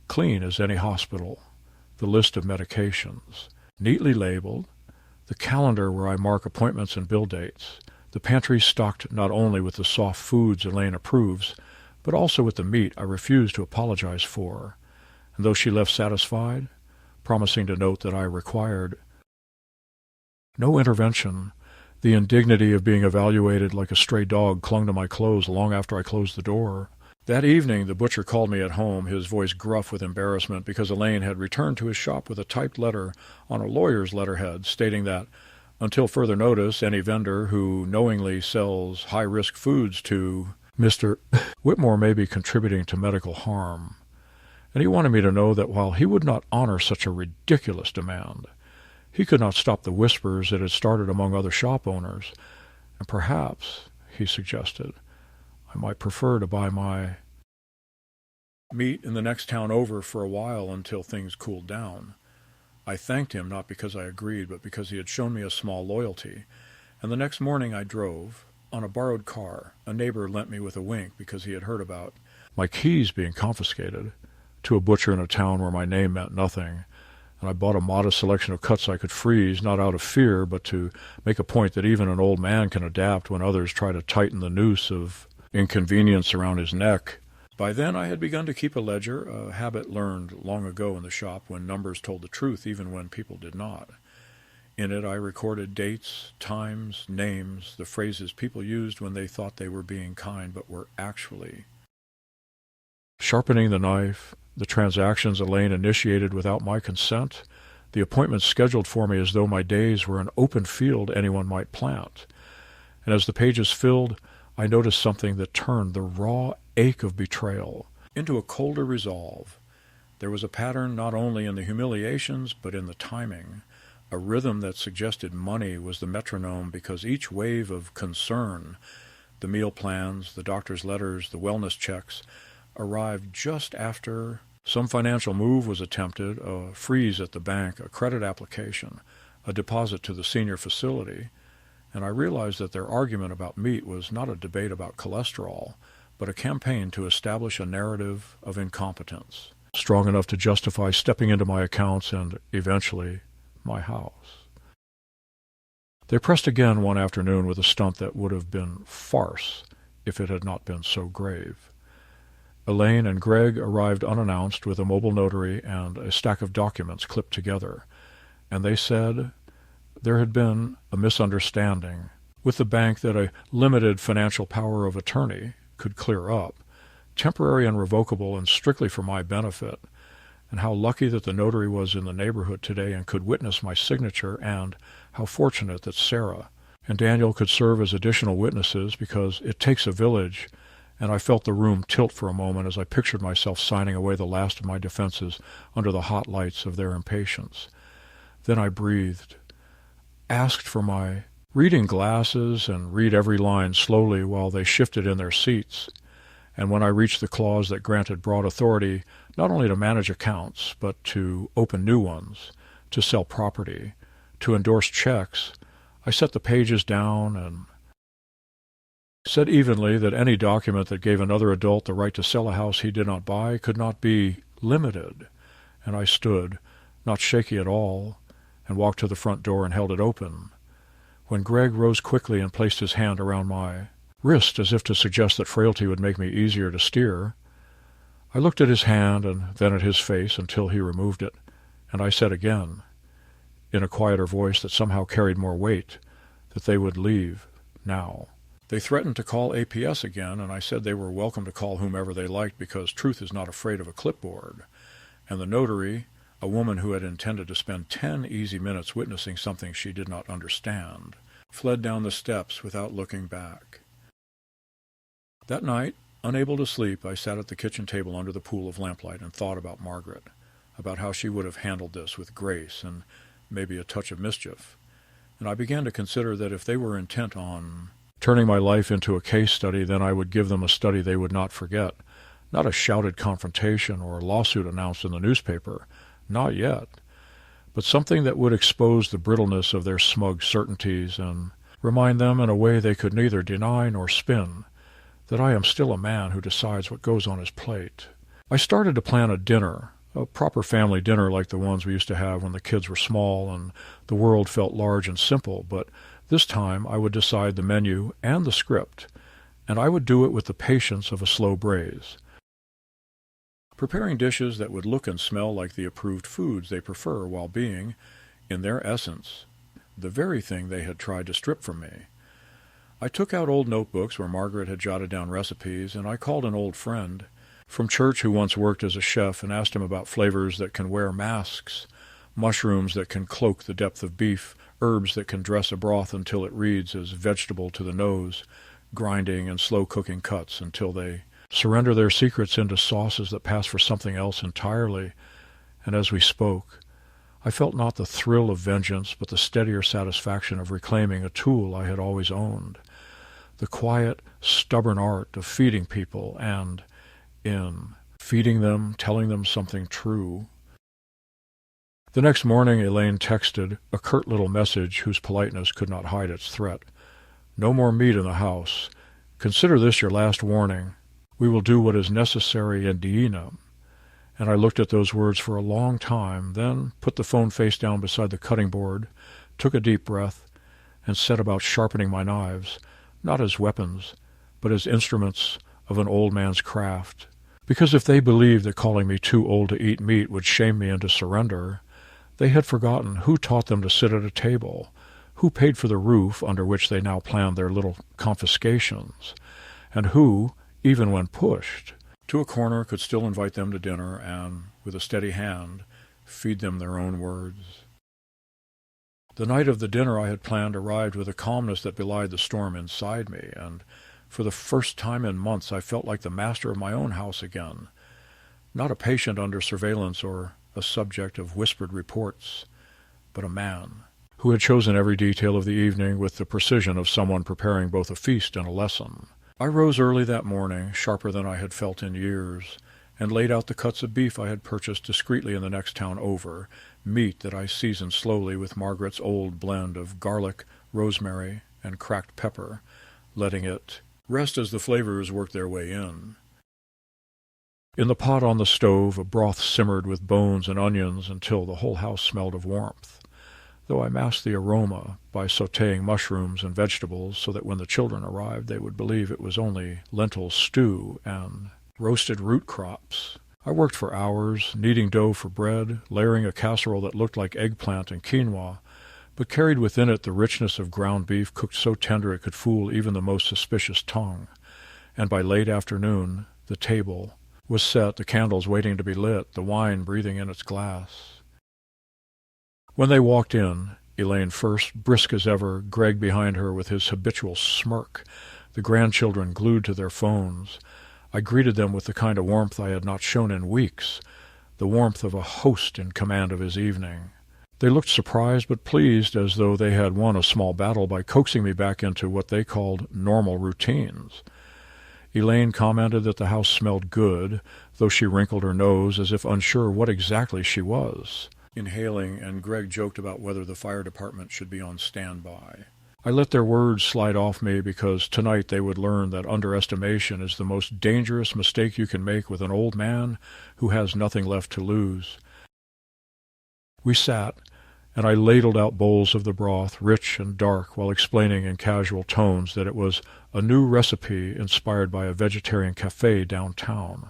clean as any hospital, the list of medications, neatly labeled, the calendar where I mark appointments and bill dates, the pantry stocked not only with the soft foods Elaine approves, but also with the meat I refuse to apologize for, and though she left satisfied, promising to note that I required no intervention, the indignity of being evaluated like a stray dog clung to my clothes long after I closed the door. That evening the butcher called me at home, his voice gruff with embarrassment, because Elaine had returned to his shop with a typed letter on a lawyer's letterhead stating that, until further notice, any vendor who knowingly sells high-risk foods to Mr. Whitmore may be contributing to medical harm, and he wanted me to know that while he would not honor such a ridiculous demand, he could not stop the whispers that had started among other shop owners, and perhaps, he suggested, I might prefer to buy my meat in the next town over for a while until things cooled down. I thanked him not because I agreed, but because he had shown me a small loyalty, and the next morning I drove, on a borrowed car, a neighbor lent me with a wink because he had heard about my keys being confiscated, to a butcher in a town where my name meant nothing, and I bought a modest selection of cuts I could freeze, not out of fear, but to make a point that even an old man can adapt when others try to tighten the noose of inconvenience around his neck. By then I had begun to keep a ledger, a habit learned long ago in the shop when numbers told the truth even when people did not. In it I recorded dates, times, names, the phrases people used when they thought they were being kind but were actually sharpening the knife, the transactions Elaine initiated without my consent, the appointments scheduled for me as though my days were an open field anyone might plant. And as the pages filled, I noticed something that turned the raw ache of betrayal into a colder resolve. There was a pattern not only in the humiliations but in the timing, a rhythm that suggested money was the metronome because each wave of concern, the meal plans, the doctor's letters, the wellness checks, arrived just after some financial move was attempted, a freeze at the bank, a credit application, a deposit to the senior facility, and I realized that their argument about meat was not a debate about cholesterol, but a campaign to establish a narrative of incompetence, strong enough to justify stepping into my accounts and, eventually, my house. They pressed again one afternoon with a stunt that would have been farce if it had not been so grave. Elaine and Greg arrived unannounced with a mobile notary and a stack of documents clipped together, and they said there had been a misunderstanding with the bank that a limited financial power of attorney could clear up, temporary and revocable and strictly for my benefit, and how lucky that the notary was in the neighborhood today and could witness my signature, and how fortunate that Sarah and Daniel could serve as additional witnesses because it takes a village, and I felt the room tilt for a moment as I pictured myself signing away the last of my defenses under the hot lights of their impatience. Then I breathed, asked for my reading glasses, and read every line slowly while they shifted in their seats, and when I reached the clause that granted broad authority not only to manage accounts, but to open new ones, to sell property, to endorse checks, I set the pages down and said evenly that any document that gave another adult the right to sell a house he did not buy could not be limited. And I stood, not shaky at all, and walked to the front door and held it open, when Greg rose quickly and placed his hand around my wrist as if to suggest that frailty would make me easier to steer. I looked at his hand and then at his face until he removed it, and I said again, in a quieter voice that somehow carried more weight, that they would leave now. They threatened to call APS again, and I said they were welcome to call whomever they liked because truth is not afraid of a clipboard. And the notary, a woman who had intended to spend 10 easy minutes witnessing something she did not understand, fled down the steps without looking back. That night, unable to sleep, I sat at the kitchen table under the pool of lamplight and thought about Margaret, about how she would have handled this with grace and maybe a touch of mischief. And I began to consider that if they were intent on turning my life into a case study, then I would give them a study they would not forget, not a shouted confrontation or a lawsuit announced in the newspaper, not yet, but something that would expose the brittleness of their smug certainties and remind them in a way they could neither deny nor spin that I am still a man who decides what goes on his plate. I started to plan a dinner, a proper family dinner like the ones we used to have when the kids were small and the world felt large and simple, but this time I would decide the menu and the script, and I would do it with the patience of a slow braise, preparing dishes that would look and smell like the approved foods they prefer while being, in their essence, the very thing they had tried to strip from me. I took out old notebooks where Margaret had jotted down recipes, and I called an old friend from church who once worked as a chef and asked him about flavors that can wear masks, mushrooms that can cloak the depth of beef, herbs that can dress a broth until it reads as vegetable to the nose, grinding and slow-cooking cuts until they surrender their secrets into sauces that pass for something else entirely. And as we spoke, I felt not the thrill of vengeance, but the steadier satisfaction of reclaiming a tool I had always owned, the quiet, stubborn art of feeding people and, in feeding them, telling them something true. The next morning Elaine texted a curt little message whose politeness could not hide its threat. "No more meat in the house. Consider this your last warning. We will do what is necessary in dienam." And I looked at those words for a long time, then put the phone face down beside the cutting board, took a deep breath, and set about sharpening my knives, not as weapons, but as instruments of an old man's craft. Because if they believed that calling me too old to eat meat would shame me into surrender, they had forgotten who taught them to sit at a table, who paid for the roof under which they now planned their little confiscations, and who, even when pushed to a corner, could still invite them to dinner and, with a steady hand, feed them their own words. The night of the dinner I had planned arrived with a calmness that belied the storm inside me, and for the first time in months I felt like the master of my own house again, not a patient under surveillance or a subject of whispered reports, but a man who had chosen every detail of the evening with the precision of someone preparing both a feast and a lesson. I rose early that morning, sharper than I had felt in years, and laid out the cuts of beef I had purchased discreetly in the next town over, meat that I seasoned slowly with Margaret's old blend of garlic, rosemary, and cracked pepper, letting it rest as the flavors worked their way in. In the pot on the stove, a broth simmered with bones and onions until the whole house smelled of warmth, though I masked the aroma by sautéing mushrooms and vegetables so that when the children arrived they would believe it was only lentil stew and roasted root crops. I worked for hours, kneading dough for bread, layering a casserole that looked like eggplant and quinoa, but carried within it the richness of ground beef cooked so tender it could fool even the most suspicious tongue. And by late afternoon, the table was set, the candles waiting to be lit, the wine breathing in its glass. When they walked in, Elaine first, brisk as ever, Greg behind her with his habitual smirk, the grandchildren glued to their phones, I greeted them with the kind of warmth I had not shown in weeks, the warmth of a host in command of his evening. They looked surprised but pleased, as though they had won a small battle by coaxing me back into what they called normal routines. Elaine commented that the house smelled good, though she wrinkled her nose as if unsure what exactly she was inhaling, and Greg joked about whether the fire department should be on standby. I let their words slide off me because tonight they would learn that underestimation is the most dangerous mistake you can make with an old man who has nothing left to lose. We sat, and I ladled out bowls of the broth, rich and dark, while explaining in casual tones that it was a new recipe inspired by a vegetarian cafe downtown.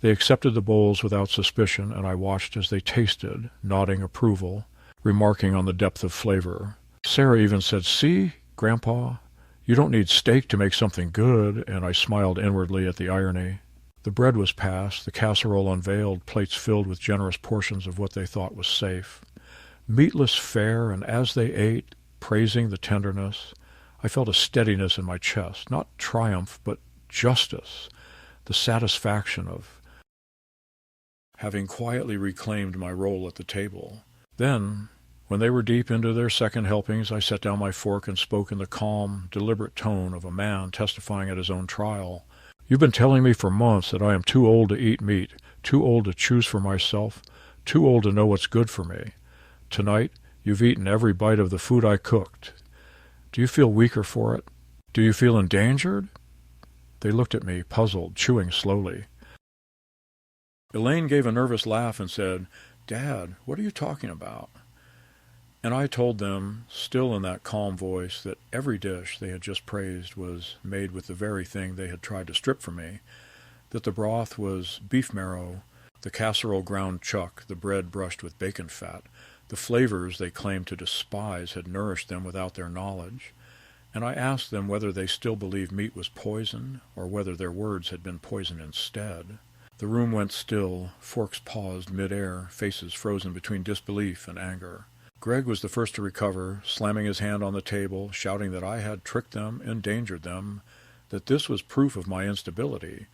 They accepted the bowls without suspicion, and I watched as they tasted, nodding approval, remarking on the depth of flavor. Sarah even said, "See, Grandpa, you don't need steak to make something good," and I smiled inwardly at the irony. The bread was passed, the casserole unveiled, plates filled with generous portions of what they thought was safe. Meatless fare, and as they ate, praising the tenderness, I felt a steadiness in my chest, not triumph, but justice, the satisfaction of having quietly reclaimed my role at the table. Then, when they were deep into their second helpings, I set down my fork and spoke in the calm, deliberate tone of a man testifying at his own trial. "You've been telling me for months that I am too old to eat meat, too old to choose for myself, too old to know what's good for me. Tonight, you've eaten every bite of the food I cooked. Do you feel weaker for it? Do you feel endangered?" They looked at me, puzzled, chewing slowly. Elaine gave a nervous laugh and said, "Dad, what are you talking about?" And I told them, still in that calm voice, that every dish they had just praised was made with the very thing they had tried to strip from me, that the broth was beef marrow, the casserole ground chuck, the bread brushed with bacon fat. The flavors they claimed to despise had nourished them without their knowledge, and I asked them whether they still believed meat was poison, or whether their words had been poison instead. The room went still, forks paused mid-air, faces frozen between disbelief and anger. Greg was the first to recover, slamming his hand on the table, shouting that I had tricked them, endangered them, that this was proof of my instability,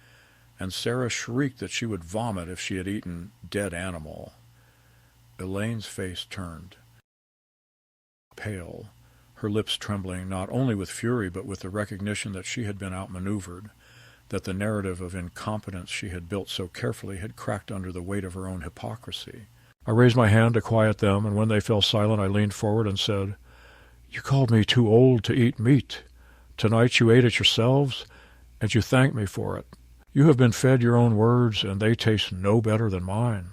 and Sarah shrieked that she would vomit if she had eaten dead animal. Elaine's face turned pale, her lips trembling not only with fury but with the recognition that she had been outmaneuvered, that the narrative of incompetence she had built so carefully had cracked under the weight of her own hypocrisy. I raised my hand to quiet them, and when they fell silent I leaned forward and said, "You called me too old to eat meat. Tonight you ate it yourselves, and you thanked me for it. You have been fed your own words, and they taste no better than mine."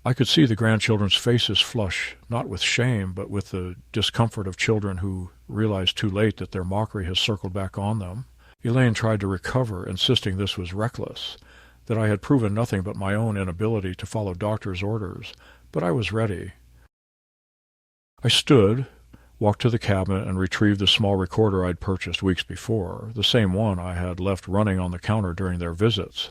I could see the grandchildren's faces flush, not with shame, but with the discomfort of children who realize too late that their mockery has circled back on them. Elaine tried to recover, insisting this was reckless, that I had proven nothing but my own inability to follow doctor's orders, but I was ready. I stood, walked to the cabinet, and retrieved the small recorder I'd purchased weeks before, the same one I had left running on the counter during their visits,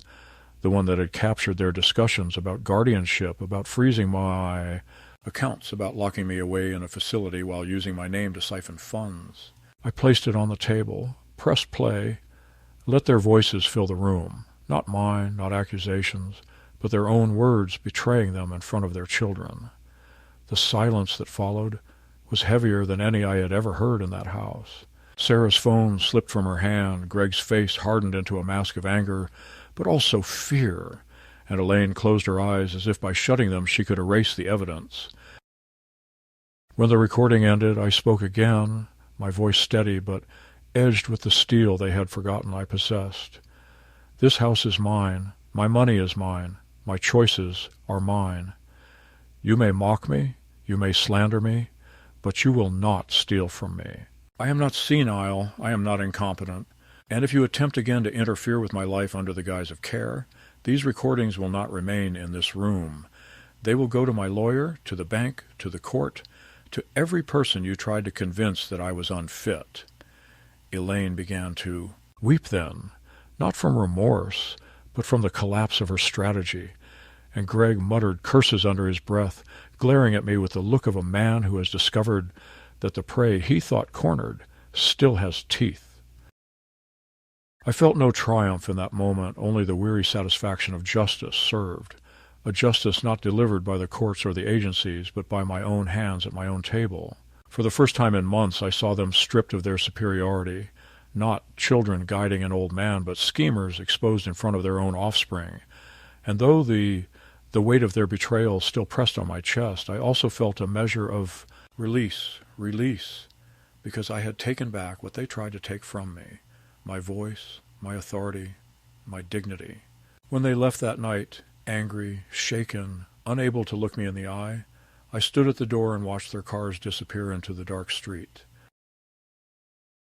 the one that had captured their discussions about guardianship, about freezing my accounts, about locking me away in a facility while using my name to siphon funds. I placed it on the table, pressed play, let their voices fill the room. Not mine, not accusations, but their own words betraying them in front of their children. The silence that followed was heavier than any I had ever heard in that house. Sarah's phone slipped from her hand, Greg's face hardened into a mask of anger, but also fear, and Elaine closed her eyes as if by shutting them she could erase the evidence. When the recording ended, I spoke again, my voice steady but edged with the steel they had forgotten I possessed. "This house is mine. My money is mine. My choices are mine. You may mock me, you may slander me, but you will not steal from me. I am not senile, I am not incompetent, and if you attempt again to interfere with my life under the guise of care, these recordings will not remain in this room. They will go to my lawyer, to the bank, to the court, to every person you tried to convince that I was unfit." Elaine began to weep then, not from remorse, but from the collapse of her strategy, and Greg muttered curses under his breath, glaring at me with the look of a man who has discovered that the prey he thought cornered still has teeth. I felt no triumph in that moment, only the weary satisfaction of justice served, a justice not delivered by the courts or the agencies, but by my own hands at my own table. For the first time in months I saw them stripped of their superiority, not children guiding an old man, but schemers exposed in front of their own offspring. And though the weight of their betrayal still pressed on my chest, I also felt a measure of release. because I had taken back what they tried to take from me, my voice, my authority, my dignity. When they left that night, angry, shaken, unable to look me in the eye, I stood at the door and watched their cars disappear into the dark street.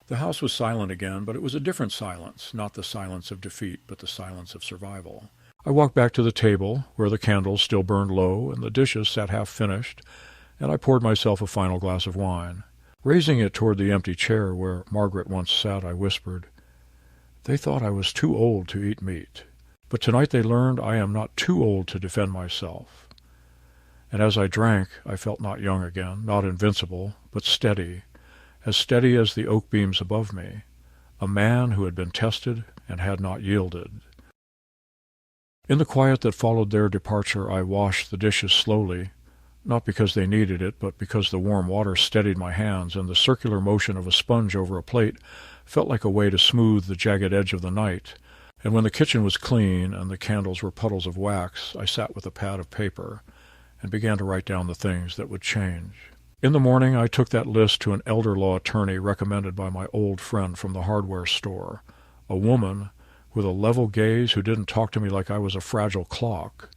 The house was silent again, but it was a different silence, not the silence of defeat, but the silence of survival. I walked back to the table, where the candles still burned low and the dishes sat half-finished, and I poured myself a final glass of wine. Raising it toward the empty chair where Margaret once sat, I whispered, "They thought I was too old to eat meat, but tonight they learned I am not too old to defend myself." And as I drank, I felt not young again, not invincible, but steady as the oak beams above me, a man who had been tested and had not yielded. In the quiet that followed their departure, I washed the dishes slowly, not because they needed it, but because the warm water steadied my hands, and the circular motion of a sponge over a plate felt like a way to smooth the jagged edge of the night. And when the kitchen was clean and the candles were puddles of wax, I sat with a pad of paper and began to write down the things that would change. In the morning, I took that list to an elder law attorney recommended by my old friend from the hardware store, a woman with a level gaze who didn't talk to me like I was a fragile clock.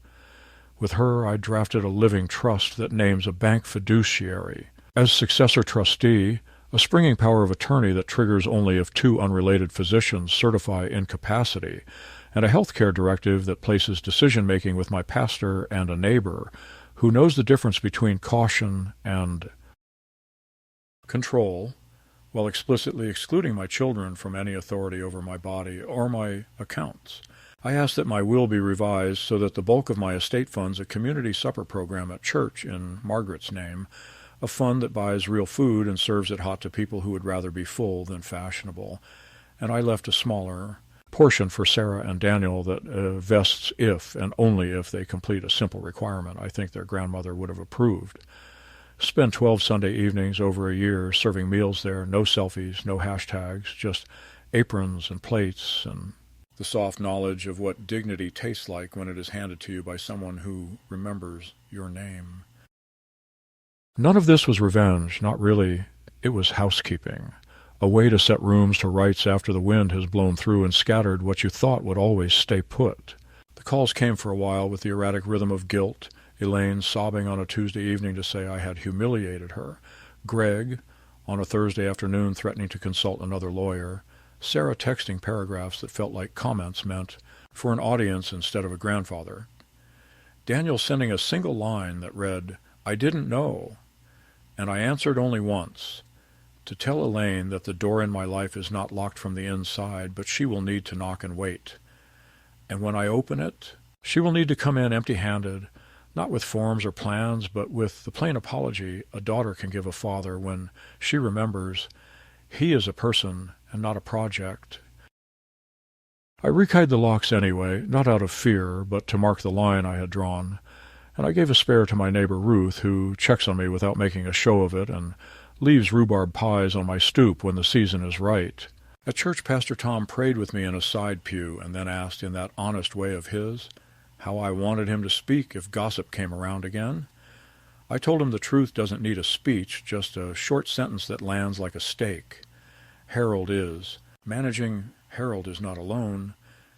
With her, I drafted a living trust that names a bank fiduciary. As successor trustee, a springing power of attorney that triggers only if two unrelated physicians certify incapacity, and a healthcare directive that places decision-making with my pastor and a neighbor who knows the difference between caution and control, while explicitly excluding my children from any authority over my body or my accounts. I asked that my will be revised so that the bulk of my estate funds a community supper program at church in Margaret's name, a fund that buys real food and serves it hot to people who would rather be full than fashionable. And I left a smaller portion for Sarah and Daniel that vests if and only if they complete a simple requirement I think their grandmother would have approved. Spent 12 Sunday evenings over a year serving meals there, no selfies, no hashtags, just aprons and plates and the soft knowledge of what dignity tastes like when it is handed to you by someone who remembers your name. None of this was revenge, not really. It was housekeeping, a way to set rooms to rights after the wind has blown through and scattered what you thought would always stay put. The calls came for a while with the erratic rhythm of guilt, Elaine sobbing on a Tuesday evening to say I had humiliated her, Greg on a Thursday afternoon threatening to consult another lawyer, Sarah texting paragraphs that felt like comments meant for an audience instead of a grandfather, Daniel sending a single line that read, "I didn't know," and I answered only once, to tell Elaine that the door in my life is not locked from the inside, but she will need to knock and wait. And when I open it, she will need to come in empty-handed, not with forms or plans, but with the plain apology a daughter can give a father when she remembers he is a person and not a project. I rekeyed the locks anyway, not out of fear, but to mark the line I had drawn, and I gave a spare to my neighbor Ruth, who checks on me without making a show of it, and leaves rhubarb pies on my stoop when the season is right. At church, Pastor Tom prayed with me in a side pew and then asked, in that honest way of his, how I wanted him to speak if gossip came around again. I told him the truth doesn't need a speech, just a short sentence that lands like a stake. Harold is. Managing Harold is not alone.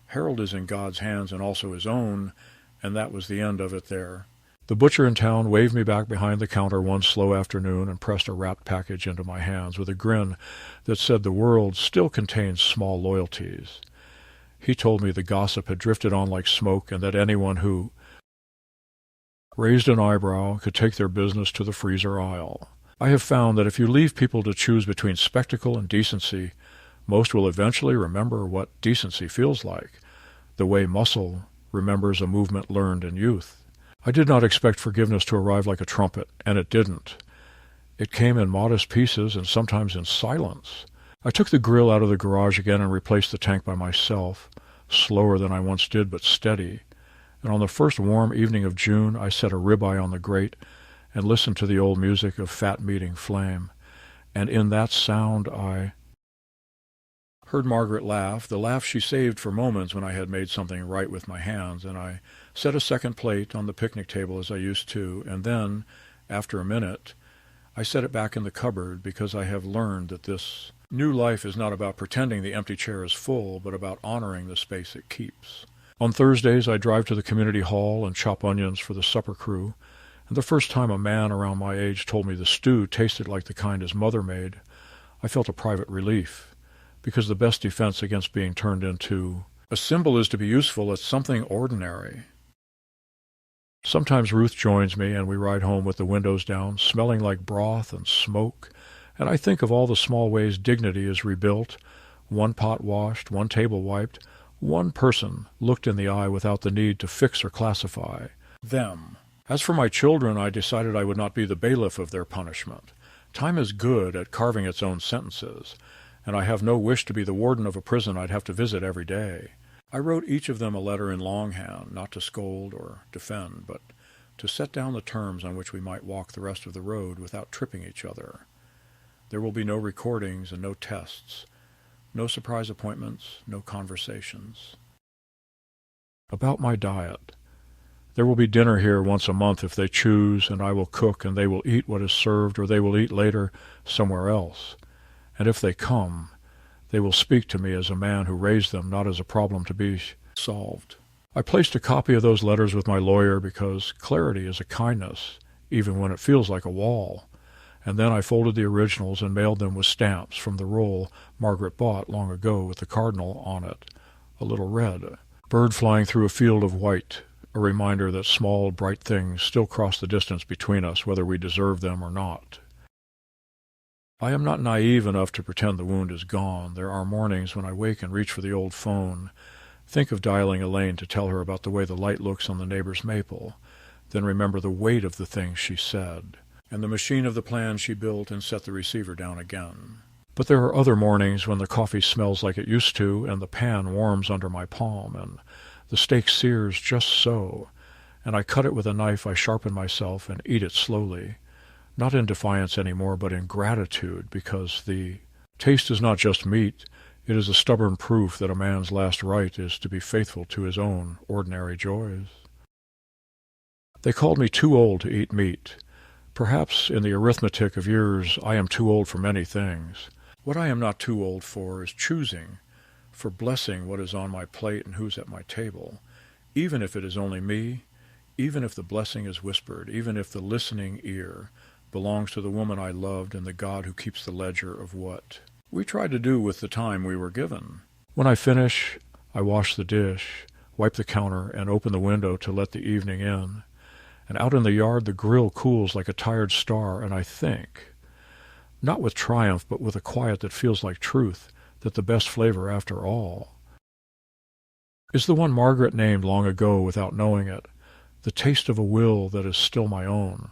Harold is in God's hands and also his own, and that was the end of it there. The butcher in town waved me back behind the counter one slow afternoon and pressed a wrapped package into my hands with a grin that said the world still contains small loyalties. He told me the gossip had drifted on like smoke and that anyone who raised an eyebrow could take their business to the freezer aisle. I have found that if you leave people to choose between spectacle and decency, most will eventually remember what decency feels like, the way muscle remembers a movement learned in youth. I did not expect forgiveness to arrive like a trumpet, and it didn't. It came in modest pieces and sometimes in silence. I took the grill out of the garage again and replaced the tank by myself, slower than I once did, but steady. And on the first warm evening of June, I set a ribeye on the grate and listened to the old music of fat meeting flame. And in that sound I heard Margaret laugh, the laugh she saved for moments when I had made something right with my hands, and I set a second plate on the picnic table as I used to, and then, after a minute, I set it back in the cupboard because I have learned that this new life is not about pretending the empty chair is full, but about honoring the space it keeps. On Thursdays, I drive to the community hall and chop onions for the supper crew, and the first time a man around my age told me the stew tasted like the kind his mother made, I felt a private relief, because the best defense against being turned into a symbol is to be useful at something ordinary. Sometimes Ruth joins me and we ride home with the windows down, smelling like broth and smoke, and I think of all the small ways dignity is rebuilt, one pot washed, one table wiped, one person looked in the eye without the need to fix or classify them. As for my children, I decided I would not be the bailiff of their punishment. Time is good at carving its own sentences, and I have no wish to be the warden of a prison I'd have to visit every day. I wrote each of them a letter in longhand, not to scold or defend, but to set down the terms on which we might walk the rest of the road without tripping each other. There will be no recordings and no tests, no surprise appointments, no conversations. About my diet. There will be dinner here once a month if they choose, and I will cook, and they will eat what is served, or they will eat later somewhere else. And if they come, they will speak to me as a man who raised them, not as a problem to be solved. I placed a copy of those letters with my lawyer because clarity is a kindness, even when it feels like a wall. And then I folded the originals and mailed them with stamps from the roll Margaret bought long ago with the cardinal on it, a little red, a bird flying through a field of white, a reminder that small, bright things still cross the distance between us, whether we deserve them or not. I am not naive enough to pretend the wound is gone. There are mornings when I wake and reach for the old phone, think of dialing Elaine to tell her about the way the light looks on the neighbor's maple, then remember the weight of the things she said, and the machine of the plan she built, and set the receiver down again. But there are other mornings when the coffee smells like it used to, and the pan warms under my palm, and the steak sears just so, and I cut it with a knife I sharpen myself and eat it slowly, not in defiance any more, but in gratitude, because the taste is not just meat, it is a stubborn proof that a man's last right is to be faithful to his own ordinary joys. They called me too old to eat meat. Perhaps in the arithmetic of years I am too old for many things. What I am not too old for is choosing, for blessing what is on my plate and who's at my table, even if it is only me, even if the blessing is whispered, even if the listening ear belongs to the woman I loved and the God who keeps the ledger of what we tried to do with the time we were given. When I finish, I wash the dish, wipe the counter, and open the window to let the evening in. And out in the yard the grill cools like a tired star, and I think, not with triumph, but with a quiet that feels like truth, that the best flavor, after all, is the one Margaret named long ago without knowing it, the taste of a will that is still my own.